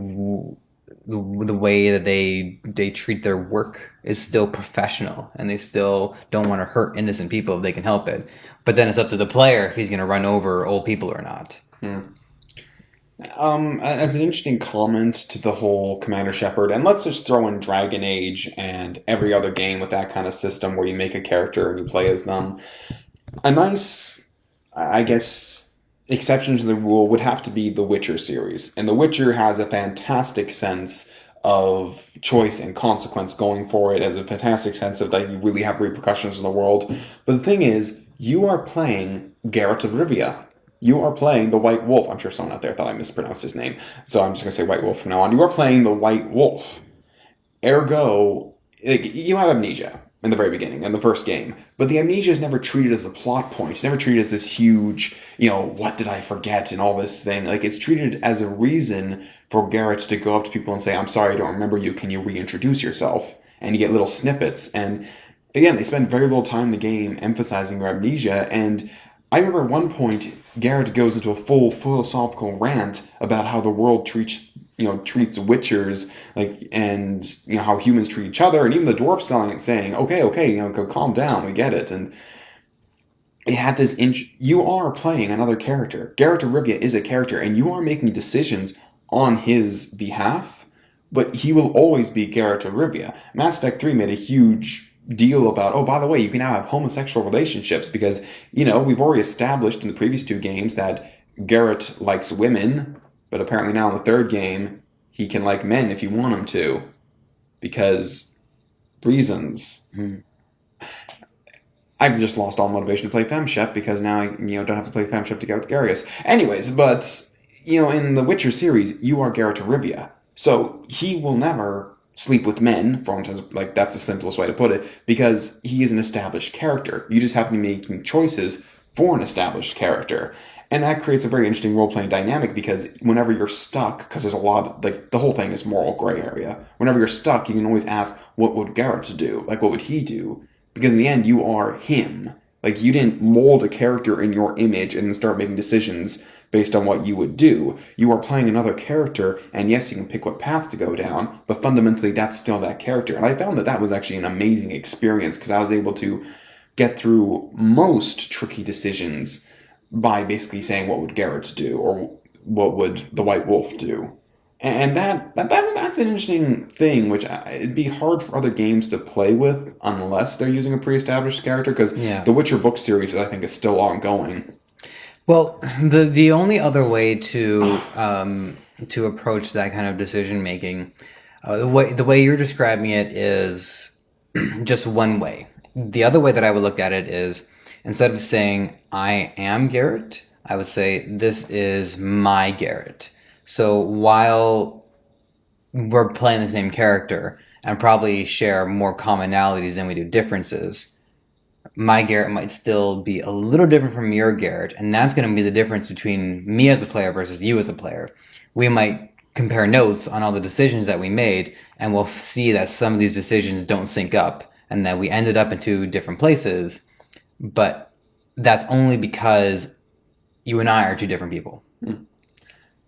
way that they treat their work is still professional, and they still don't want to hurt innocent people if they can help it. But then it's up to the player if he's going to run over old people or not. As an interesting comment to the whole Commander Shepard, and let's just throw in Dragon Age and every other game with that kind of system where you make a character and you play as them, a nice, I guess, exception to the rule would have to be the Witcher series. And the Witcher has a fantastic sense of choice and consequence going for it, as a fantastic sense of that you really have repercussions in the world. But the thing is, you are playing Geralt of Rivia. You are playing the White Wolf. I'm sure someone out there thought I mispronounced his name, so I'm just going to say White Wolf from now on. You are playing the White Wolf. Ergo, you have amnesia in the very beginning, in the first game. But the amnesia is never treated as a plot point. It's never treated as this huge, what did I forget and all this thing. Like, it's treated as a reason for Geralt to go up to people and say, I'm sorry, I don't remember you. Can you reintroduce yourself? And you get little snippets. And again, they spend very little time in the game emphasizing your amnesia. And I remember at one point, Garrett goes into a full philosophical rant about how the world treats witchers, and how humans treat each other, and even the dwarfs saying, okay, calm down, we get it. And it had this you are playing another character. Geralt of Rivia is a character, and you are making decisions on his behalf, but he will always be Geralt of Rivia. Mass Effect 3 made a huge deal about, oh, by the way, you can now have homosexual relationships because, we've already established in the previous two games that Garrett likes women, but apparently now in the third game, he can like men if you want him to, because reasons. I've just lost all motivation to play FemShep because now I don't have to play FemShep to get with Garius. Anyways, but in the Witcher series, you are Geralt of Rivia, so he will never sleep with men. For like that's the simplest way to put it, because he is an established character. You just have to be making choices for an established character. And that creates a very interesting role-playing dynamic because whenever you're stuck, because there's a lot, like the whole thing is moral gray area. Whenever you're stuck, you can always ask, what would Geralt do? Like, what would he do? Because in the end, you are him. Like, you didn't mold a character in your image and then start making decisions based on what you would do. You are playing another character, and yes, you can pick what path to go down, but fundamentally, that's still that character. And I found that was actually an amazing experience because I was able to get through most tricky decisions by basically saying what would Geralt do or what would the White Wolf do. And that's an interesting thing, which it'd be hard for other games to play with unless they're using a pre-established character, because the Witcher book series, I think, is still ongoing. Well, the only other way to approach that kind of decision making, the way you're describing it is just one way. The other way that I would look at it is, instead of saying I am Garrett, I would say this is my Garrett. So while we're playing the same character and probably share more commonalities than we do differences, my Garrett might still be a little different from your Garrett, and that's going to be the difference between me as a player versus you as a player. We might compare notes on all the decisions that we made, and we'll see that some of these decisions don't sync up, and that we ended up in two different places, but that's only because you and I are two different people.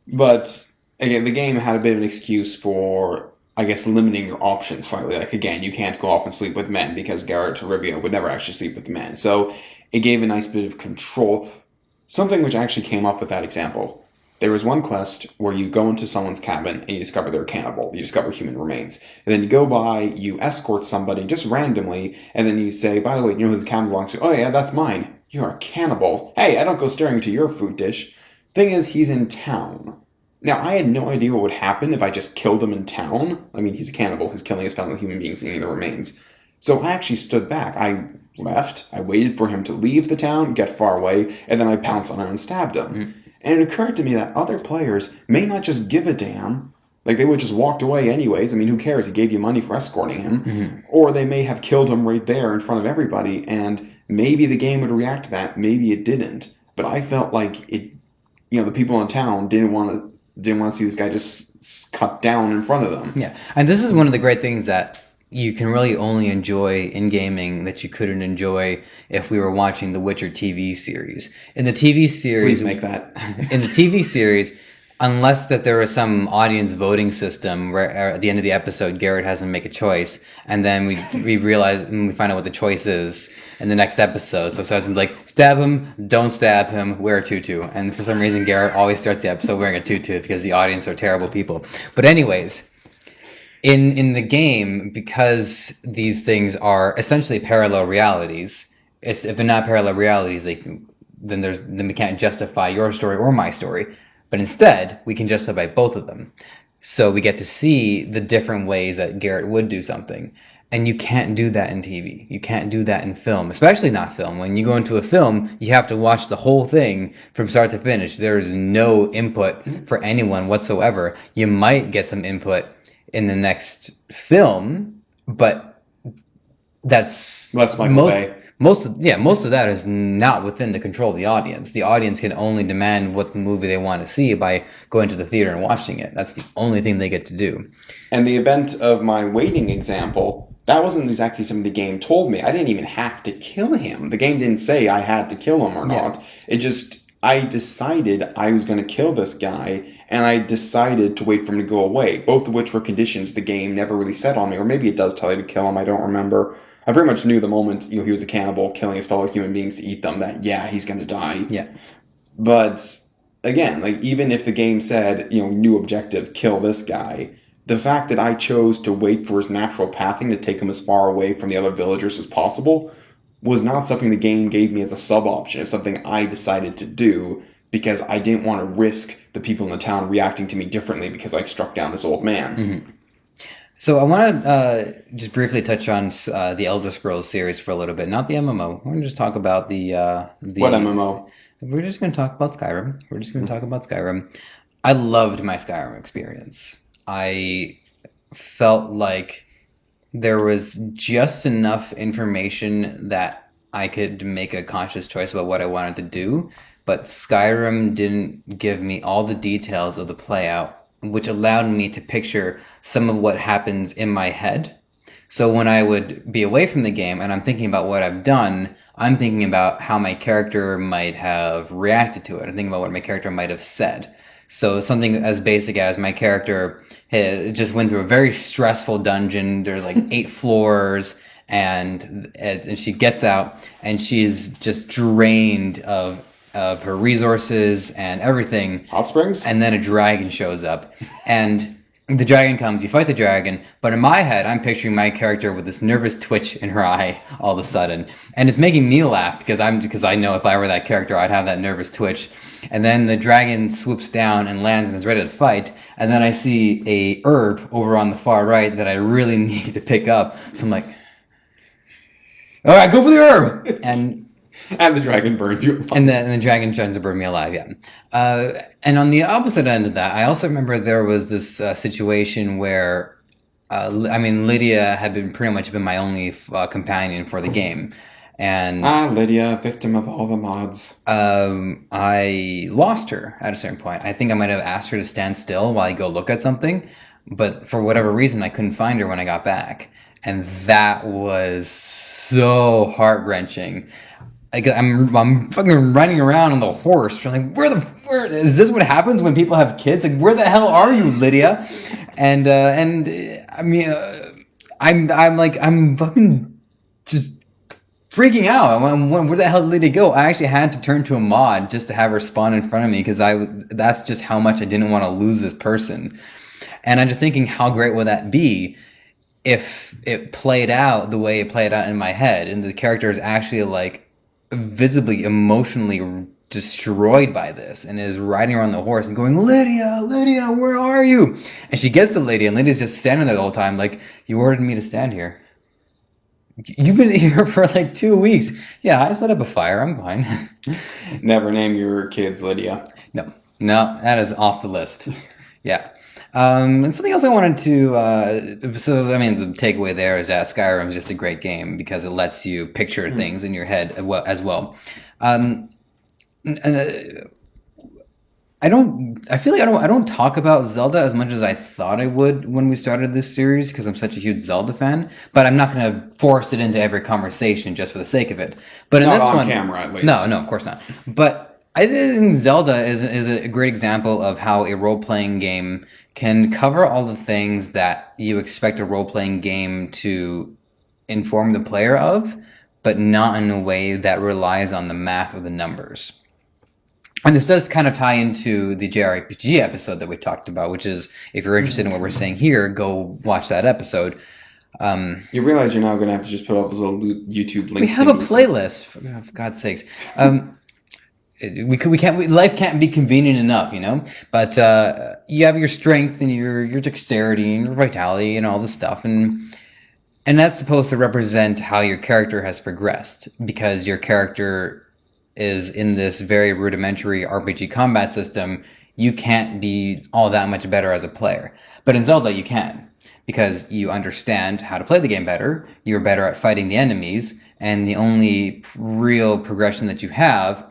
But again, the game had a bit of an excuse for, I guess, limiting your options slightly. Like, again, you can't go off and sleep with men because Geralt of Rivia would never actually sleep with men. So it gave a nice bit of control. Something which actually came up with that example. There was one quest where you go into someone's cabin and you discover they're a cannibal. You discover human remains. And then you go by, you escort somebody just randomly, and then you say, by the way, you know who the cabin belongs to? Oh yeah, that's mine. You're a cannibal. Hey, I don't go staring into your food dish. Thing is, he's in town. Now, I had no idea what would happen if I just killed him in town. I mean, he's a cannibal. He's killing his fellow human beings and eating the remains. So I actually stood back. I left. I waited for him to leave the town, get far away, and then I pounced on him and stabbed him. Mm-hmm. And it occurred to me that other players may not just give a damn. Like, they would just walked away anyways. I mean, who cares? He gave you money for escorting him. Mm-hmm. Or they may have killed him right there in front of everybody, and maybe the game would react to that. Maybe it didn't. But I felt like it, the people in town didn't want to see this guy just cut down in front of them. Yeah, and this is one of the great things that you can really only enjoy in gaming that you couldn't enjoy if we were watching the Witcher TV series. In the TV series... Please make that. In the TV series, unless that there was some audience voting system where at the end of the episode, Garrett has to make a choice, and then we realize and we find out what the choice is in the next episode. So it starts to be like, stab him, don't stab him, wear a tutu. And for some reason, Garrett always starts the episode wearing a tutu because the audience are terrible people. But anyways, in the game, because these things are essentially parallel realities, if they're not parallel realities, then we can't justify your story or my story. But instead, we can justify both of them. So we get to see the different ways that Garrett would do something. And you can't do that in TV. You can't do that in film, especially not film. When you go into a film, you have to watch the whole thing from start to finish. There is no input for anyone whatsoever. You might get some input in the next film, but that's most of that is not within the control of the audience. The audience can only demand what movie they want to see by going to the theater and watching it. That's the only thing they get to do. And the event of my waiting example, that wasn't exactly something the game told me. I didn't even have to kill him. The game didn't say I had to kill him or not. It just, I decided I was going to kill this guy, and I decided to wait for him to go away, both of which were conditions the game never really set on me. Or maybe it does tell you to kill him, I don't remember. I pretty much knew the moment he was a cannibal killing his fellow human beings to eat them that, he's going to die. Yeah. But, again, like, even if the game said, new objective, kill this guy, the fact that I chose to wait for his natural pathing to take him as far away from the other villagers as possible was not something the game gave me as a sub option. It's something I decided to do because I didn't want to risk the people in the town reacting to me differently because I struck down this old man. Mm-hmm. So I want to just briefly touch on the Elder Scrolls series for a little bit, not the MMO. We're going to just talk about the What MMO? We're just going to talk about Skyrim. We're just going to talk about Skyrim. I loved my Skyrim experience. I felt like there was just enough information that I could make a conscious choice about what I wanted to do, but Skyrim didn't give me all the details of the playout, which allowed me to picture some of what happens in my head. So when I would be away from the game and I'm thinking about what I've done, I'm thinking about how my character might have reacted to it. I'm thinking about what my character might have said. So something as basic as my character just went through a very stressful dungeon. There's like 8 floors, and she gets out and she's just drained of her resources and everything. Hot springs? And then a dragon shows up, and the dragon comes, you fight the dragon, but in my head, I'm picturing my character with this nervous twitch in her eye all of a sudden. And it's making me laugh because I know if I were that character, I'd have that nervous twitch. And then the dragon swoops down and lands and is ready to fight. And then I see a herb over on the far right that I really need to pick up. So I'm like, all right, go for the herb! And the dragon burns you alive. And the dragon tries to burn me alive, yeah. And on the opposite end of that, I also remember there was this situation where, Lydia had pretty much been my only companion for the game. And Lydia, victim of all the mods. I lost her at a certain point. I think I might have asked her to stand still while I go look at something, but for whatever reason, I couldn't find her when I got back. And that was so heart-wrenching. I'm fucking running around on the horse, trying like, where is this? What happens when people have kids? Like, where the hell are you, Lydia? And I'm fucking just freaking out. Where the hell did Lydia go? I actually had to turn to a mod just to have her spawn in front of me because that's just how much I didn't want to lose this person. And I'm just thinking, how great would that be if it played out the way it played out in my head, and the character is actually like visibly emotionally destroyed by this and is riding around the horse and going, Lydia, where are you? And she gets to Lydia, and Lydia's just standing there the whole time like, you ordered me to stand here. You've been here for like 2 weeks. Yeah, I set up a fire. I'm fine. Never name your kids Lydia. No, that is off the list. Yeah. And something else I wanted to, the takeaway there is that Skyrim is just a great game because it lets you picture things in your head as well. I don't talk about Zelda as much as I thought I would when we started this series because I'm such a huge Zelda fan, but I'm not going to force it into every conversation just for the sake of it. But in not this on one, camera at least. No, of course not. But I think Zelda is a great example of how a role-playing game can cover all the things that you expect a role-playing game to inform the player of, but not in a way that relies on the math or the numbers. And this does kind of tie into the JRPG episode that we talked about, which is, if you're interested in what we're saying here, go watch that episode. You realize you're now going to have to just put all those little YouTube links. We have a playlist, for God's sakes. Life can't be convenient enough, you know. But you have your strength and your dexterity and your vitality and all this stuff, and that's supposed to represent how your character has progressed, because your character is in this very rudimentary RPG combat system. You can't be all that much better as a player, but in Zelda you can, because you understand how to play the game better. You're better at fighting the enemies, and the only real progression that you have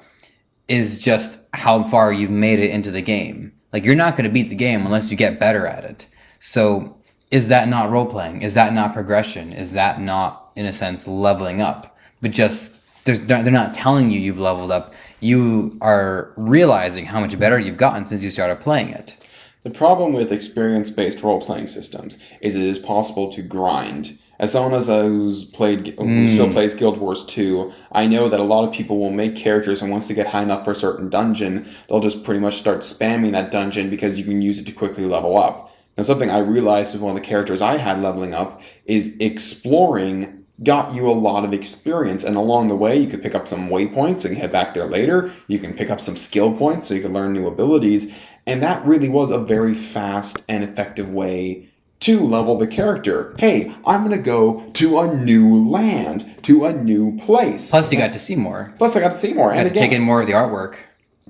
is just how far you've made it into the game. Like, you're not going to beat the game unless you get better at it. So is that not role-playing? Is that not progression? Is that not, in a sense, leveling up? But just, they're not telling you you've leveled up. You are realizing how much better you've gotten since you started playing it. The problem with experience-based role-playing systems is it is possible to grind. As someone who still plays Guild Wars 2, I know that a lot of people will make characters, and once they get high enough for a certain dungeon, they'll just pretty much start spamming that dungeon because you can use it to quickly level up. And something I realized with one of the characters I had leveling up is exploring got you a lot of experience. And along the way, you could pick up some waypoints so you can head back there later. You can pick up some skill points so you can learn new abilities. And that really was a very fast and effective way to level the character. Hey, I'm going to go to a new land, to a new place. Plus, you got to see more. Plus, I got to see more. You got to take in more of the artwork.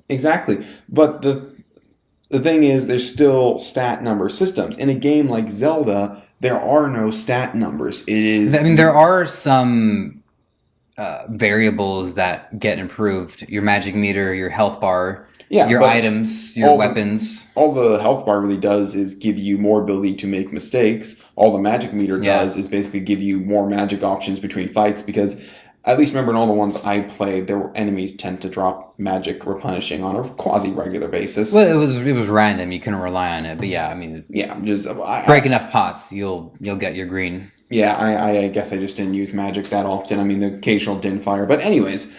Exactly. But the thing is, there's still stat number systems. In a game like Zelda, there are no stat numbers. It is. I mean, there are some variables that get improved. Your magic meter, your health bar, your items, your weapons. All the health bar really does is give you more ability to make mistakes. All the magic meter does is basically give you more magic options between fights, because at least remember in all the ones I played, there were enemies tend to drop magic replenishing on a quasi-regular basis. Well, it was random. You couldn't rely on it. But yeah, I mean, just break enough pots, you'll get your green. Yeah, I guess I just didn't use magic that often. I mean, the occasional din fire. But anyways,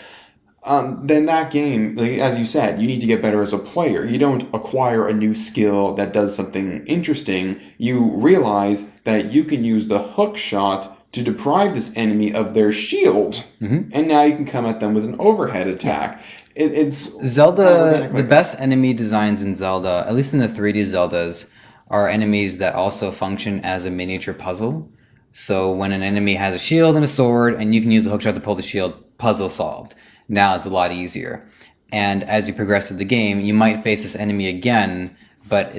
then that game, like, as you said, you need to get better as a player. You don't acquire a new skill that does something interesting. You realize that you can use the hook shot to deprive this enemy of their shield, and now you can come at them with an overhead attack. It's Zelda. The best enemy designs in Zelda, at least in the 3D Zeldas, are enemies that also function as a miniature puzzle. So when an enemy has a shield and a sword, and you can use the hookshot to pull the shield, puzzle solved. Now it's a lot easier. And as you progress through the game, you might face this enemy again, but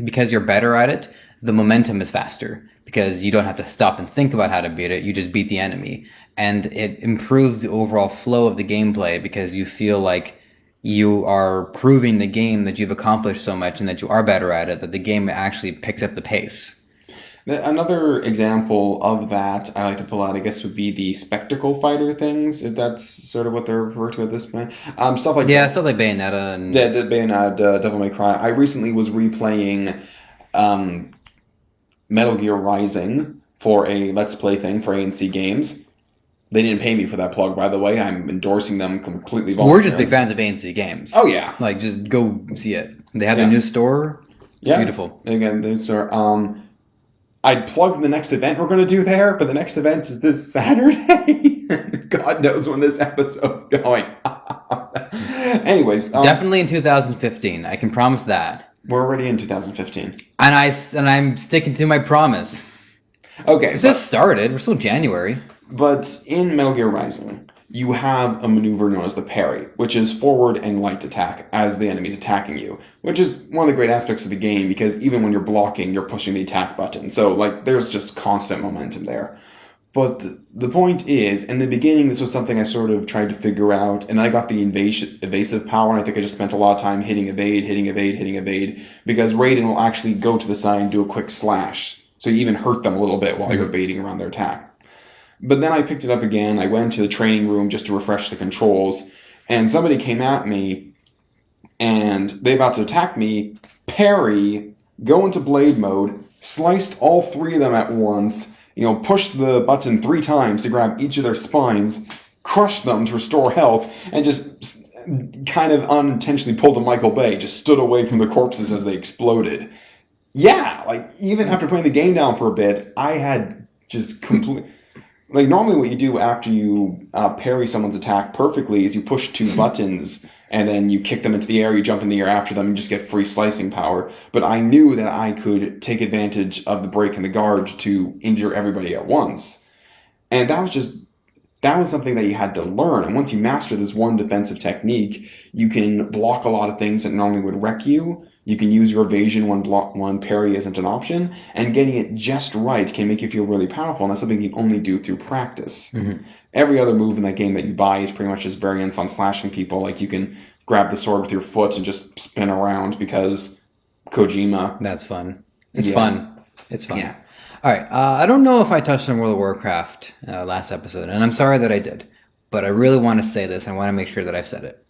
because you're better at it, the momentum is faster, because you don't have to stop and think about how to beat it. You just beat the enemy. And it improves the overall flow of the gameplay, because you feel like you are proving the game that you've accomplished so much and that you are better at it, that the game actually picks up the pace. Another example of that I like to pull out, I guess, would be the spectacle fighter things, if that's sort of what they're referred to at this point. Stuff like stuff like Bayonetta and Bayonetta, Devil May Cry. I recently was replaying Metal Gear Rising for a Let's Play thing for ANC Games. They didn't pay me for that plug, by the way. I'm endorsing them completely voluntarily. We're just big fans of ANC Games. Oh, yeah. Like, just go see it. They have their new store. It's beautiful. Again, the store. I'd plug the next event we're going to do there, but the next event is this Saturday. God knows when this episode's going. Anyways. Definitely in 2015. I can promise that. We're already in 2015. And I'm sticking to my promise. Okay. It's just started. We're still January. But in Metal Gear Rising, you have a maneuver known as the parry, which is forward and light attack as the enemy's attacking you, which is one of the great aspects of the game, because even when you're blocking, you're pushing the attack button. So, like, there's just constant momentum there. But the point is, in the beginning, this was something I sort of tried to figure out, and I got the evasive power, and I think I just spent a lot of time hitting evade, because Raiden will actually go to the side and do a quick slash, so you even hurt them a little bit while you're evading around their attack. But then I picked it up again. I went to the training room just to refresh the controls, and somebody came at me, and they about to attack me, parry, go into blade mode, sliced all three of them at once, pushed the button 3 times to grab each of their spines, crushed them to restore health, and just kind of unintentionally pulled a Michael Bay, just stood away from the corpses as they exploded. Yeah, like, even after putting the game down for a bit, I had just complete... Like, normally what you do after you parry someone's attack perfectly is you push 2 buttons, and then you kick them into the air, you jump in the air after them, and just get free slicing power. But I knew that I could take advantage of the break in the guard to injure everybody at once. And that was something that you had to learn. And once you master this one defensive technique, you can block a lot of things that normally would wreck you. You can use your evasion when parry isn't an option, and getting it just right can make you feel really powerful, and that's something you can only do through practice. Mm-hmm. Every other move in that game that you buy is pretty much just variants on slashing people. Like, you can grab the sword with your foot and just spin around because Kojima. That's fun. It's fun. It's fun. Yeah. All right. I don't know if I touched on World of Warcraft last episode, and I'm sorry that I did, but I really want to say this. I want to make sure that I've said it.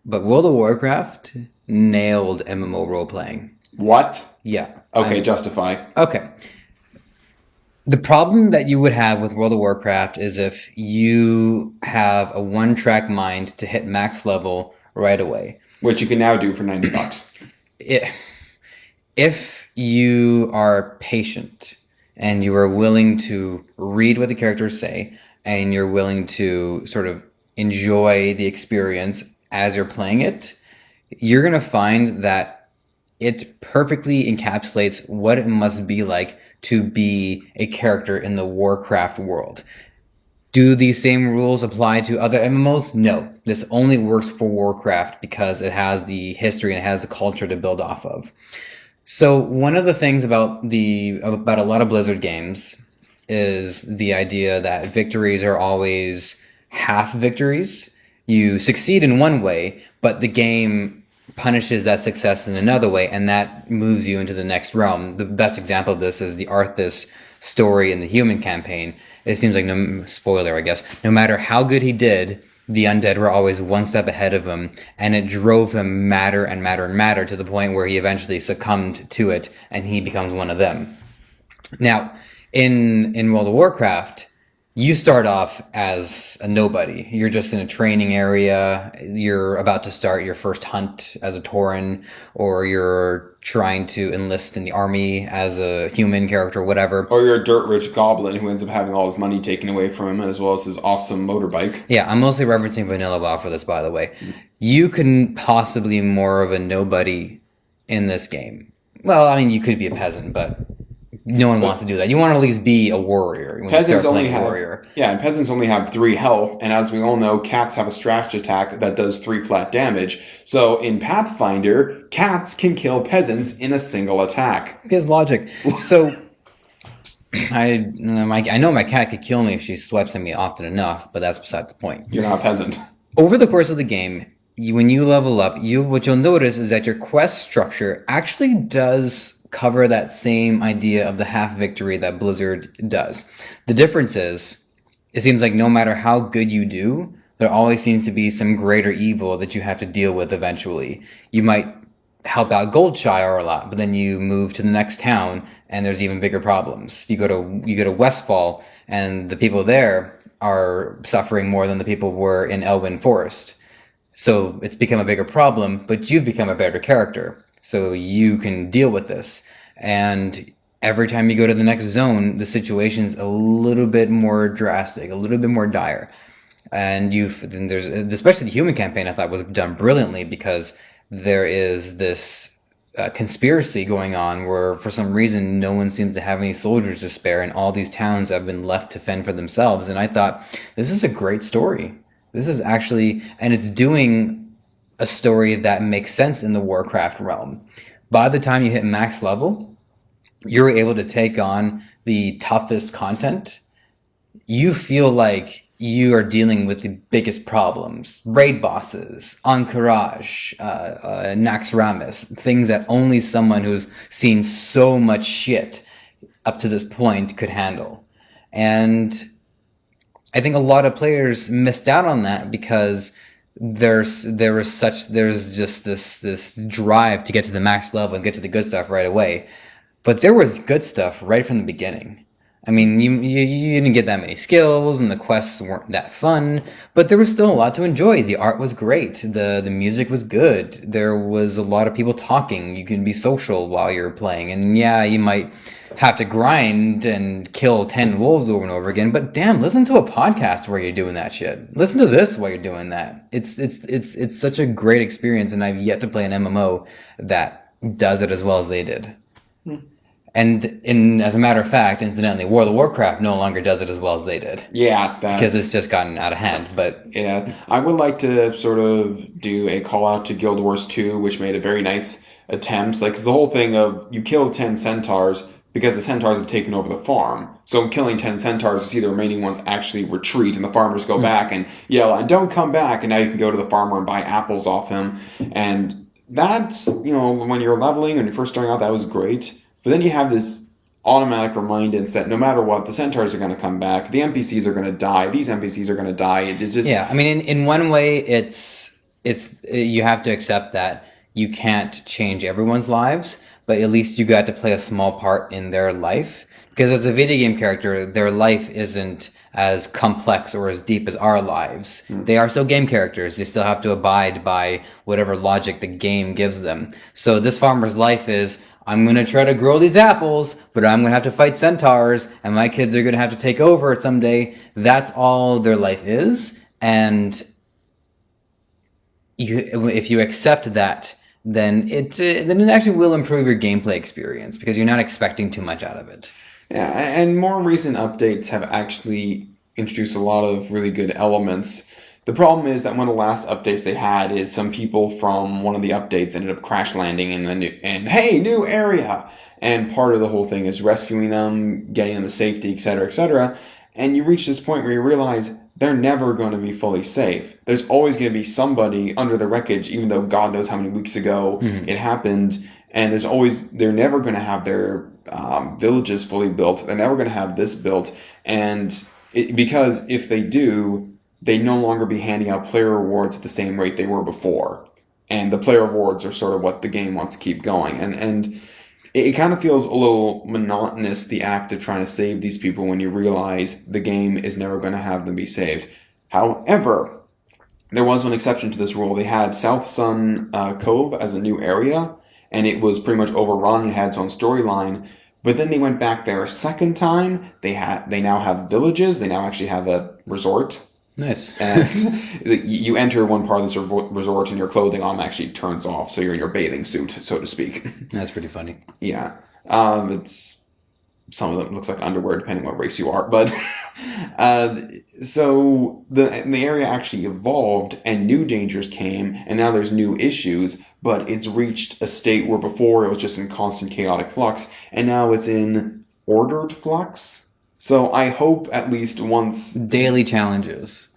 But World of Warcraft nailed MMO role-playing. What? Yeah. Okay, justify. Okay. The problem that you would have with World of Warcraft is if you have a one-track mind to hit max level right away. Which you can now do for $90. If you are patient and you are willing to read what the characters say and you're willing to sort of enjoy the experience as you're playing it, you're going to find that it perfectly encapsulates what it must be like to be a character in the Warcraft world. Do these same rules apply to other MMOs? No. This only works for Warcraft because it has the history and it has the culture to build off of. So one of the things about a lot of Blizzard games is the idea that victories are always half victories. You succeed in one way, but the game punishes that success in another way, and that moves you into the next realm. The best example of this is the Arthas story in the human campaign. It seems like, no spoiler, I guess, no matter how good he did, the undead were always one step ahead of him, and it drove him madder and madder and madder to the point where he eventually succumbed to it, and he becomes one of them. Now, in World of Warcraft, you start off as a nobody. You're just in a training area. You're about to start your first hunt as a Tauren, or you're trying to enlist in the army as a human character, whatever. Or you're a dirt-rich goblin who ends up having all his money taken away from him, as well as his awesome motorbike. Yeah, I'm mostly referencing Vanilla WoW for this, by the way. You can possibly be more of a nobody in this game. Well, I mean, you could be a peasant, but no one wants to do that. You want to at least be a warrior when Peasants you start only playing have warrior. Yeah, and peasants only have 3 health, and as we all know, cats have a scratch attack that does 3 flat damage. So in Pathfinder, cats can kill peasants in a single attack. Because logic. So I know my cat could kill me if she swipes at me often enough, but that's besides the point. You're not a peasant. Over the course of the game, when you level up, what you'll notice is that your quest structure actually does cover that same idea of the half victory that Blizzard does. The difference is, it seems like no matter how good you do, there always seems to be some greater evil that you have to deal with eventually. You might help out Goldshire a lot, but then you move to the next town and there's even bigger problems. You go to Westfall and the people there are suffering more than the people were in Elwyn Forest. So it's become a bigger problem, but you've become a better character. So you can deal with this. And every time you go to the next zone, the situation's a little bit more drastic, a little bit more dire. And there's, especially the human campaign, I thought was done brilliantly because there is this conspiracy going on where for some reason no one seems to have any soldiers to spare and all these towns have been left to fend for themselves. And I thought, this is a great story. This is actually, and it's doing a story that makes sense in the Warcraft realm. By the time you hit max level, you're able to take on the toughest content. You feel like you are dealing with the biggest problems. Raid bosses, Encourage, Naxxramas, things that only someone who's seen so much shit up to this point could handle. And I think a lot of players missed out on that because there's just this drive to get to the max level and get to the good stuff right away. But there was good stuff right from the beginning. I mean, you didn't get that many skills, and the quests weren't that fun, but there was still a lot to enjoy. The art was great. The music was good. There was a lot of people talking. You can be social while you're playing. And yeah, you might have to grind and kill 10 wolves over and over again, but damn, listen to a podcast where you're doing that shit. Listen to this while you're doing that. It's such a great experience, and I've yet to play an MMO that does it as well as they did. And as a matter of fact, incidentally, World of Warcraft no longer does it as well as they did. Yeah, because it's just gotten out of hand. But yeah, I would like to sort of do a call out to Guild Wars 2, which made a very nice attempt. Like, 'cause the whole thing of you kill 10 centaurs because the centaurs have taken over the farm. So killing 10 centaurs, you see the remaining ones actually retreat, and the farmers go back and yell, and don't come back. And now you can go to the farmer and buy apples off him. And that's, when you're leveling, when you're first starting out, that was great. But then you have this automatic remindance that no matter what, the centaurs are going to come back. The NPCs are going to die. These NPCs are going to die. It's just... Yeah, I mean, in one way, it's you have to accept that you can't change everyone's lives, but at least you got to play a small part in their life. Because as a video game character, their life isn't as complex or as deep as our lives. They are still game characters. They still have to abide by whatever logic the game gives them. So this farmer's life is, I'm going to try to grow these apples, but I'm going to have to fight centaurs, and my kids are going to have to take over someday. That's all their life is. And if you accept that, then it actually will improve your gameplay experience because you're not expecting too much out of it. Yeah, and more recent updates have actually introduced a lot of really good elements. The problem is that one of the last updates they had is some people from one of the updates ended up crash landing in hey, new area! And part of the whole thing is rescuing them, getting them to safety, etc., etc. And you reach this point where you realize they're never going to be fully safe. There's always going to be somebody under the wreckage, even though God knows how many weeks ago it happened. And they're never going to have their villages fully built. They're never going to have this built. And because if they do, they no longer be handing out player rewards at the same rate they were before. And the player rewards are sort of what the game wants to keep going. And it kind of feels a little monotonous, the act of trying to save these people when you realize the game is never going to have them be saved. However, there was one exception to this rule. They had South Sun Cove as a new area, and it was pretty much overrun and had its own storyline. But then they went back there a second time. They now have villages. They now actually have a resort. Nice. And you enter one part of this resort and your clothing actually turns off, so you're in your bathing suit, so to speak. That's pretty funny. Yeah. It's some of them looks like underwear depending what race you are, but so the area actually evolved and new dangers came, and now there's new issues, but it's reached a state where before it was just in constant chaotic flux, and now it's in ordered flux. So I hope at least once daily challenges.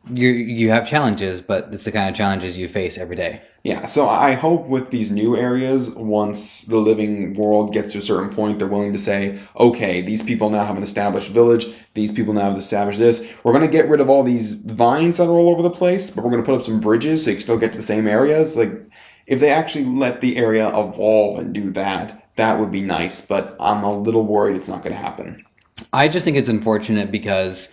You have challenges, but it's the kind of challenges you face every day. Yeah, so I hope with these new areas, once the living world gets to a certain point, they're willing to say, okay, these people now have an established village, these people now have established this. We're going to get rid of all these vines that are all over the place, but we're going to put up some bridges so you can still get to the same areas. Like, if they actually let the area evolve and do that, that would be nice, but I'm a little worried it's not going to happen. I just think it's unfortunate because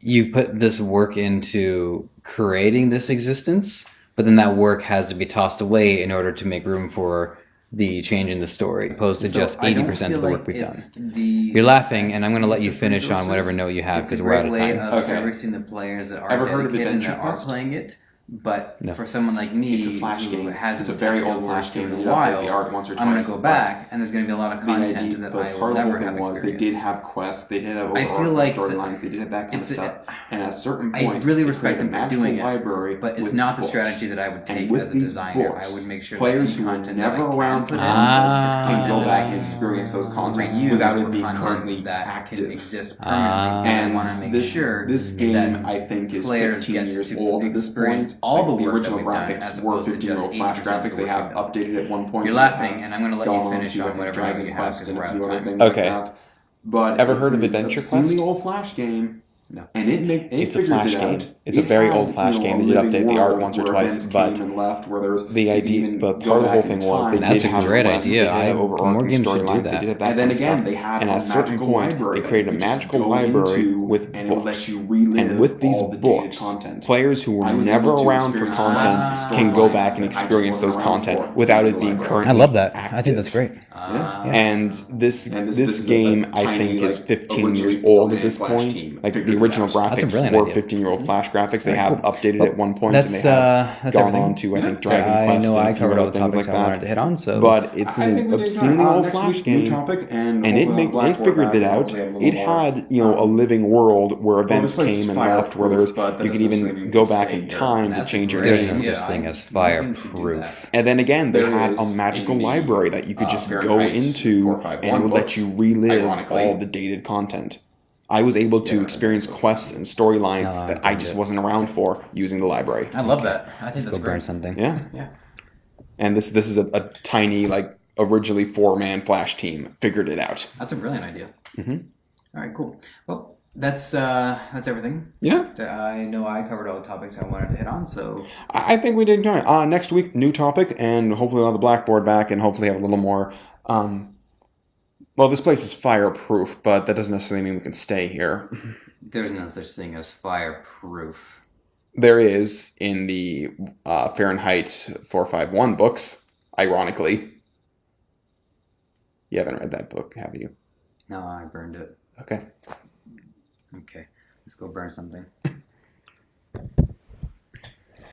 you put this work into creating this existence, but then that work has to be tossed away in order to make room for the change in the story, opposed to just 80% of the work we've done. You're laughing, and I'm going to let you finish on whatever note you have because we're out of time. It's a great way of servicing the players that are dedicated and that are playing it. But for someone like me, it's a flash who game. hasn't It's a very old flash game. in a while, I'm going to go back, and there's going to be a lot of content that I will never have experienced. They did have quests. They did have storylines. They did have that kind of stuff. And at a certain point, I really respect them for doing it, library but it's not the strategy that I would take as a designer. I would make sure players who are never around for can go back and experience those content without it being currently that can exist permanently. And I want to make sure this game, I think, is 15 years old at this point. All the work original graphics were 15-year-old flash graphics. They have updated at one point. You're laughing, and I'm going to let you finish on whatever Dragon you Quest have and a few other things Okay. like that. But ever heard of Adventure Quest? The old flash game. No. And it's a flash game. It's a very old flash game. They did update the art once or twice, but the idea, but part of the whole thing was they did have a great idea. More games should do that. And then again, they had and at a certain point, they created a magical library with books. And with these books, players who were never around for content can go back and experience those content without it being currently I love that. I think that's great. And this game, I think, is 15 years old at this point. Like the original graphics were 15-year-old flash graphics. They have updated at one point, and they have gone on to, I think, Dragon Quest. I know I and covered all the things topics like I wanted that. to hit on. So, but it's an obscenely old flash game, and it figured it out. It had a living world where events came and left, where you could even go back in time to change your there's game. no such thing as fireproof. And then again, they had a magical library that you could just go into, and it would let you relive all the dated content. I was able to experience quests and storylines that I just wasn't around for using the library. I love that. I think that's go burn something. Yeah. And this is a tiny, originally 4-man flash team figured it out. That's a brilliant idea. Mm-hmm. All right, cool. Well, that's everything. Yeah. I know I covered all the topics I wanted to hit on, so I think we did good. Next week, new topic, and hopefully we'll have the blackboard back, and hopefully have a little more. Well, this place is fireproof, but that doesn't necessarily mean we can stay here. There's no such thing as fireproof. There is in the Fahrenheit 451 books, ironically. You haven't read that book, have you? No, I burned it. Okay. Okay. Let's go burn something.